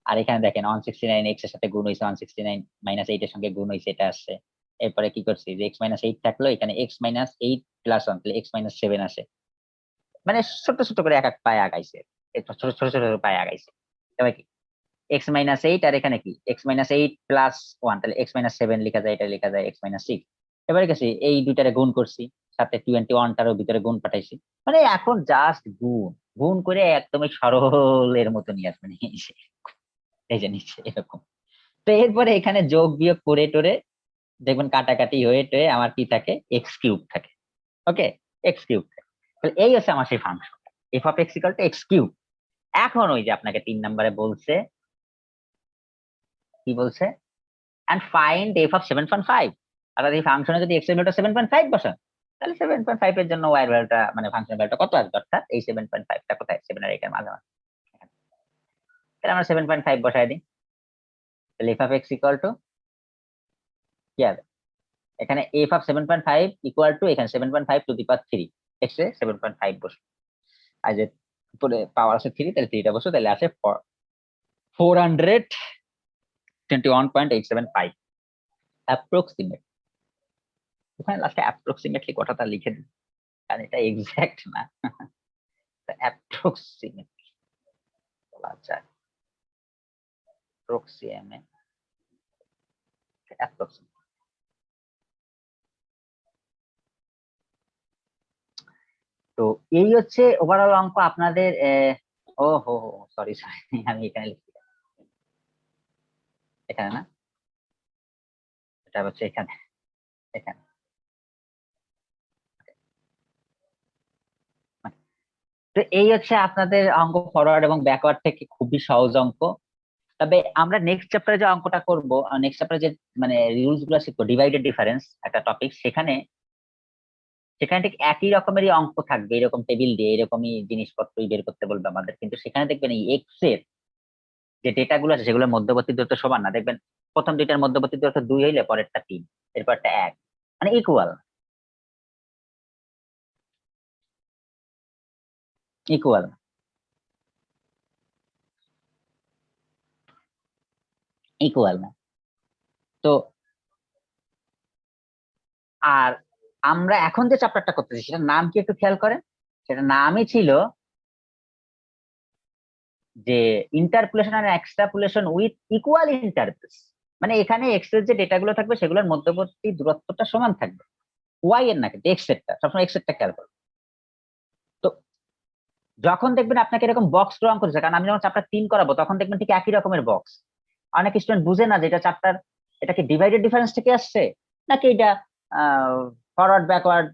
আর এখানে দেখেন 169 x এর সাথে গুণ হয়েছে, 169 মাইনাস 8 এর সঙ্গে গুণ হয়েছে, এটা আসছে। এরপরে কি করছি যে x মাইনাস 8 থাকলো, এখানে x মাইনাস 8 প্লাস 1, তাহলে x মাইনাস 7 আসে। মানে ছোট ছোট করে এক এক পায়ে আগাইছে, ছোট ছোট ছোট পায়ে আগাইছে। তবে কি x মাইনাস 8, আর এখানে কি x মাইনাস 8 প্লাস 1, তাহলে x মাইনাস 7 লেখা যায়, এটা লেখা যায় x মাইনাস 6। এবারে গেছি এই দুইটারে গুণ করছি, সাথে 21টারও ভিতরে গুণ পাঠাইছি। মানে এখন জাস্ট গুণ গুণ করে একদমই সরলের মতো নিয়ে আসবেন, এই যে নিচে এরকম। তো এরপরে এখানে যোগ বিয়োগ করে টোরে দেখবেন কাটাকাটি হয়ে টয়ে আমার কি থাকে, এক্স কিউব থাকে। ওকে, এক্স কিউব। তাহলে এই হচ্ছে আমার সেই function F of x equal to x cube. এখন ওই যে আপনাকে 3 নম্বরে বলছে, কি বলছে, এন্ড ফাইন্ড এফ অফ 7.5। অর্থাৎ এই ফাংশনে যদি এক্স এর ভ্যালুটা 7.5 বসান, তাহলে 7.5 এর জন্য ওয়াই এর ভ্যালুটা মানে ফাংশনের ভ্যালুটা কত আসবে, অর্থাৎ এই 7.5 টা কোথায়, 7 আর 8 এর মাঝামাঝি। তাহলে আমরা 7.5 বসাই দিই, তাহলে F of x equal two কি হবে, এখানে এফ অফ 7.5 ইকুয়াল টু এখানে 7.5 টু দি পাওয়ার 3, এক্স এ 7.5 বসে, আর যে উপরে পাওয়ার আছে 3, তাহলে 3টা বসে, তাহলে আসে 421.875 অ্যাপ্রক্সিমেট। ওখানে লাস্টে অ্যাপ্রক্সিমেটলি কথাটা লিখে দিন, কারণ এটা এক্সাক্ট না, অ্যাপ্রক্সিমেট বলা যায়, অ্যাপ্রক্সিমেট, অ্যাপ্রক্সিমেট। তো এই হচ্ছে ওভারঅল অঙ্ক আপনাদের। ও হো, সরি সরি, আমি এখানে লিখি, এখানে না, এটা হচ্ছে এখানে, এখানে। তো এই হচ্ছে আপনাদের অঙ্ক ফরওয়ার্ড এবং ব্যাকওয়ার্ড থেকে খুবই সহজ অঙ্ক। তবে আমরা নেক্সট চ্যাপ্টারে যে অঙ্কটা করব, নেক্সট চ্যাপ্টারে যে মানে রুলস গুলো শিখবো, ডিভাইডেড ডিফারেন্স একটা টপিক, সেখানে সেখানে ঠিক একই রকমেরই অঙ্ক থাকবে, এরকম টেবিল দিয়ে এরকমই জিনিসপত্রই বের করতে বলবে আমাদের, কিন্তু সেখানে দেখবেন এই এক্স এর যে ডেটা গুলো আছে সেগুলোর মধ্যবর্তী দূরত্ব সমান না। দেখবেন প্রথম দুইটার মধ্যবর্তী দূরত্ব 2 হইলে পরেরটা 3, এরপরটা 1, মানে ইকুয়াল, ইকুয়াল, ইকুয়াল না। তো আর আমরা এখন যে চ্যাপ্টারটা করতেছি সেটার নাম কি একটু খেয়াল করেন, সেটার নামই ছিল যে ইন্টারপোলেশন আর এক্সট্রাপোলেশন উইথ ইকুয়াল ইন্টারভেলস। মানে এখানে এক্স এর যে ডেটা গুলো থাকবে সেগুলোর মধ্যবর্তী দূরত্বটা সমান থাকবে, ওয়াই এর না, কিন্তু এক্স এরটা সবসময় এক্স এরটা খেয়াল করবে। তো যখন দেখবেন আপনাকে এরকম বক্স ড্রয়িং করছে, কারণ আমি যখন চ্যাপ্টার 3 করাবো তখন দেখবেন ঠিক একই রকমের বক্স। অনেক স্টুডেন্ট বুঝে না যে এটা চ্যাপ্টার, এটা কি ডিভাইডেড ডিফারেন্স থেকে আসছে নাকি এটা forward backward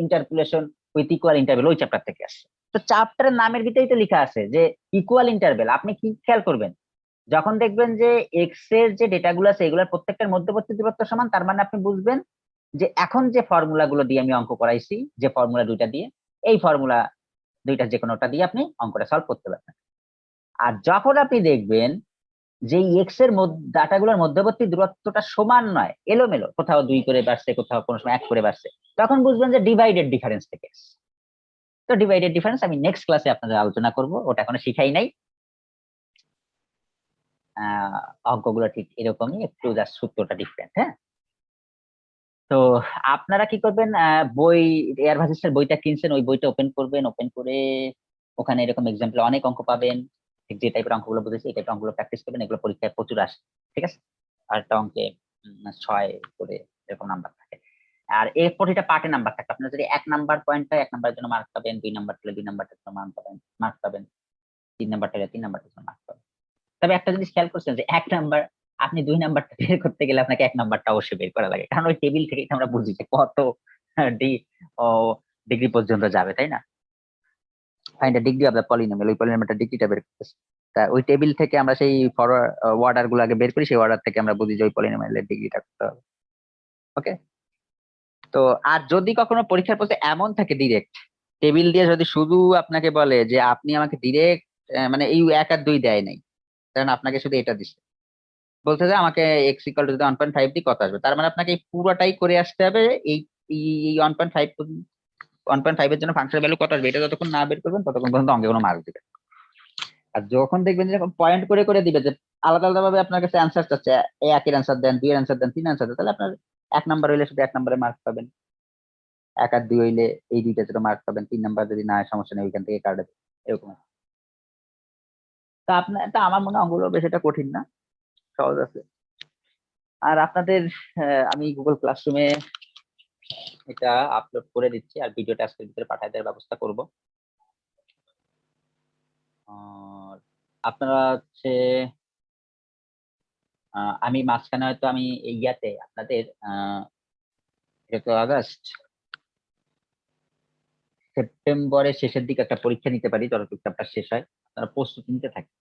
interpolation with equal interval ওই চ্যাপ্টার থেকে আসছে। তো চ্যাপ্টারের নামের ভিতরেই তো লেখা আছে যে ইকুয়াল ইন্টারভেল। আপনি কি খেয়াল করবেন, যখন দেখবেন যে এক্স এর যে ডেটাগুলো আছে এগুলোর প্রত্যেকটার মধ্যবর্তী দূরত্ব সমান, তার মানে আপনি বুঝবেন যে এখন যে ফর্মুলা গুলো দিয়ে আমি অঙ্ক করাইছি, যে ফর্মুলা দুইটা দিয়ে, এই ফর্মুলা দুইটা যে কোনোটা দিয়ে আপনি অঙ্কটা সলভ করতে পারবেন। আর যখন আপনি দেখবেন যে এক্স এর ডাটাগুলোর মধ্যবর্তী দূরত্বটা সমান নয়, এলোমেলো, কোথাও 2 করে বাড়ছে, কোথাও কোনো সময় 1 করে বাড়ছে, তখন বুঝবেন যে ডিভাইডেড ডিফারেন্স থেকে আসছে। তো ডিভাইডেড ডিফারেন্স আমি নেক্সট ক্লাসে আপনাদের আলোচনা করব, ওটা এখনো শিখাই নাই। অঙ্কগুলো ঠিক এরকমই, একটু জাস্ট সূত্রটা ডিফারেন্ট। হ্যাঁ, তো আপনারা কি করবেন, বই এয়ার ভার্সিসের বইটা কিনছেন, ওই বইটা ওপেন করবেন, ওপেন করে ওখানে এরকম এক্সাম্পল অনেক অঙ্ক পাবেন, ঠিক যে টাইপের অঙ্কগুলো বুঝেছি এই টাইপের অঙ্কগুলো প্র্যাকটিস করবেন, এগুলো পরীক্ষায় প্রচুর আসে। ঠিক আছে, আর একটা অঙ্কে 6 করে এরকম নাম্বার থাকে, আর এর প্রতিটা পার্টে নাম্বার থাকে। আপনার যদি 1 নাম্বার পয়েন্ট হয় 1 নাম্বারের জন্য মার্ক পাবেন, 2 নাম্বার পেলে 2 নাম্বারের জন্য মার্ক পাবেন, 3 নাম্বারটা 3 নাম্বারটা মার্ক পাবেন। তবে একটা জিনিস খেয়াল করছেন যে 1 নাম্বার আপনি 2 নাম্বারটা বের করতে গেলে আপনাকে 1 নাম্বারটা অবশ্যই বের করা লাগে। কারণ ওই টেবিল থেকেই তো আমরা বুঝি যে কত ডি ও ডিগ্রি পর্যন্ত যাবে, তাই না? Find the degree of the polynomial, ওই পলিনোমিয়ালটা ডিগ্রিটা বের করতেছি। তা ওই টেবিল থেকে আমরা সেই ফরওয়ার্ড অর্ডার গুলো আগে বের করি, সেই অর্ডার থেকে আমরা বুঝি যে ওই পলিনোমিয়ালের ডিগ্রিটা কত হবে। ওকে, তো আর যদি কখনো পরীক্ষার প্রশ্নে এমন থাকে ডিরেক্ট টেবিল দিয়ে যদি শুধু আপনাকে বলে যে আপনি আমাকে ডিরেক্ট মানে এই 1 আর 2 দেয় নাই, কারণ আপনাকে শুধু এটা দিচ্ছে, বলতে যে আমাকে এক্স ইকুয়াল টু 1.5 দিয়ে কত আসবে, তার মানে আপনাকে এই পুরোটাই করে আসতে হবে। এই এই 1.5 এর জন্য ফাংশনের ভ্যালু কত আসবে এটা যতক্ষণ না বের করবেন ততক্ষণ পর্যন্ত অঙ্কে কোনো মার্ক দিবেন। আর যখন দেখবেন যে পয়েন্ট করে করে দিবে যে আলাদা আলাদা ভাবে আপনার কাছে অ্যান্সার চাচ্ছে, একের অ্যান্সার দেন, 2 এর অ্যান্সার দেন, 3 অ্যান্সার দেন, তাহলে আপনার 1 নাম্বার হইলে শুধু 1 নাম্বারে মার্ক পাবেন, 1 আর 2 হইলে এই দুইটা ছোট মার্ক পাবেন, 3 নাম্বার যদি না হয় সমস্যা নেই, ওইখান থেকে কাটে দেবেন, এরকম। তা আপনার আমার মনে হয় অঙ্কগুলো বেশ এটা কঠিন না, সহজ আছে। আর আপনাদের আমি গুগল ক্লাসরুমে এটা আপলোড করে দিচ্ছি আর ভিডিওটা আজকের ভিতরে পাঠিয়ে দেওয়ার ব্যবস্থা করব। আর আপনারা হচ্ছে আমি মাঝখানে হয়তো আমি এই ইয়াতে আপনাদের এটা তো আগস্ট, সেপ্টেম্বরের শেষের দিকে একটা পরীক্ষা নিতে পারি, যতটুকু চ্যাপ্টার শেষ হয় আপনারা প্রস্তুতি নিতে থাকেন।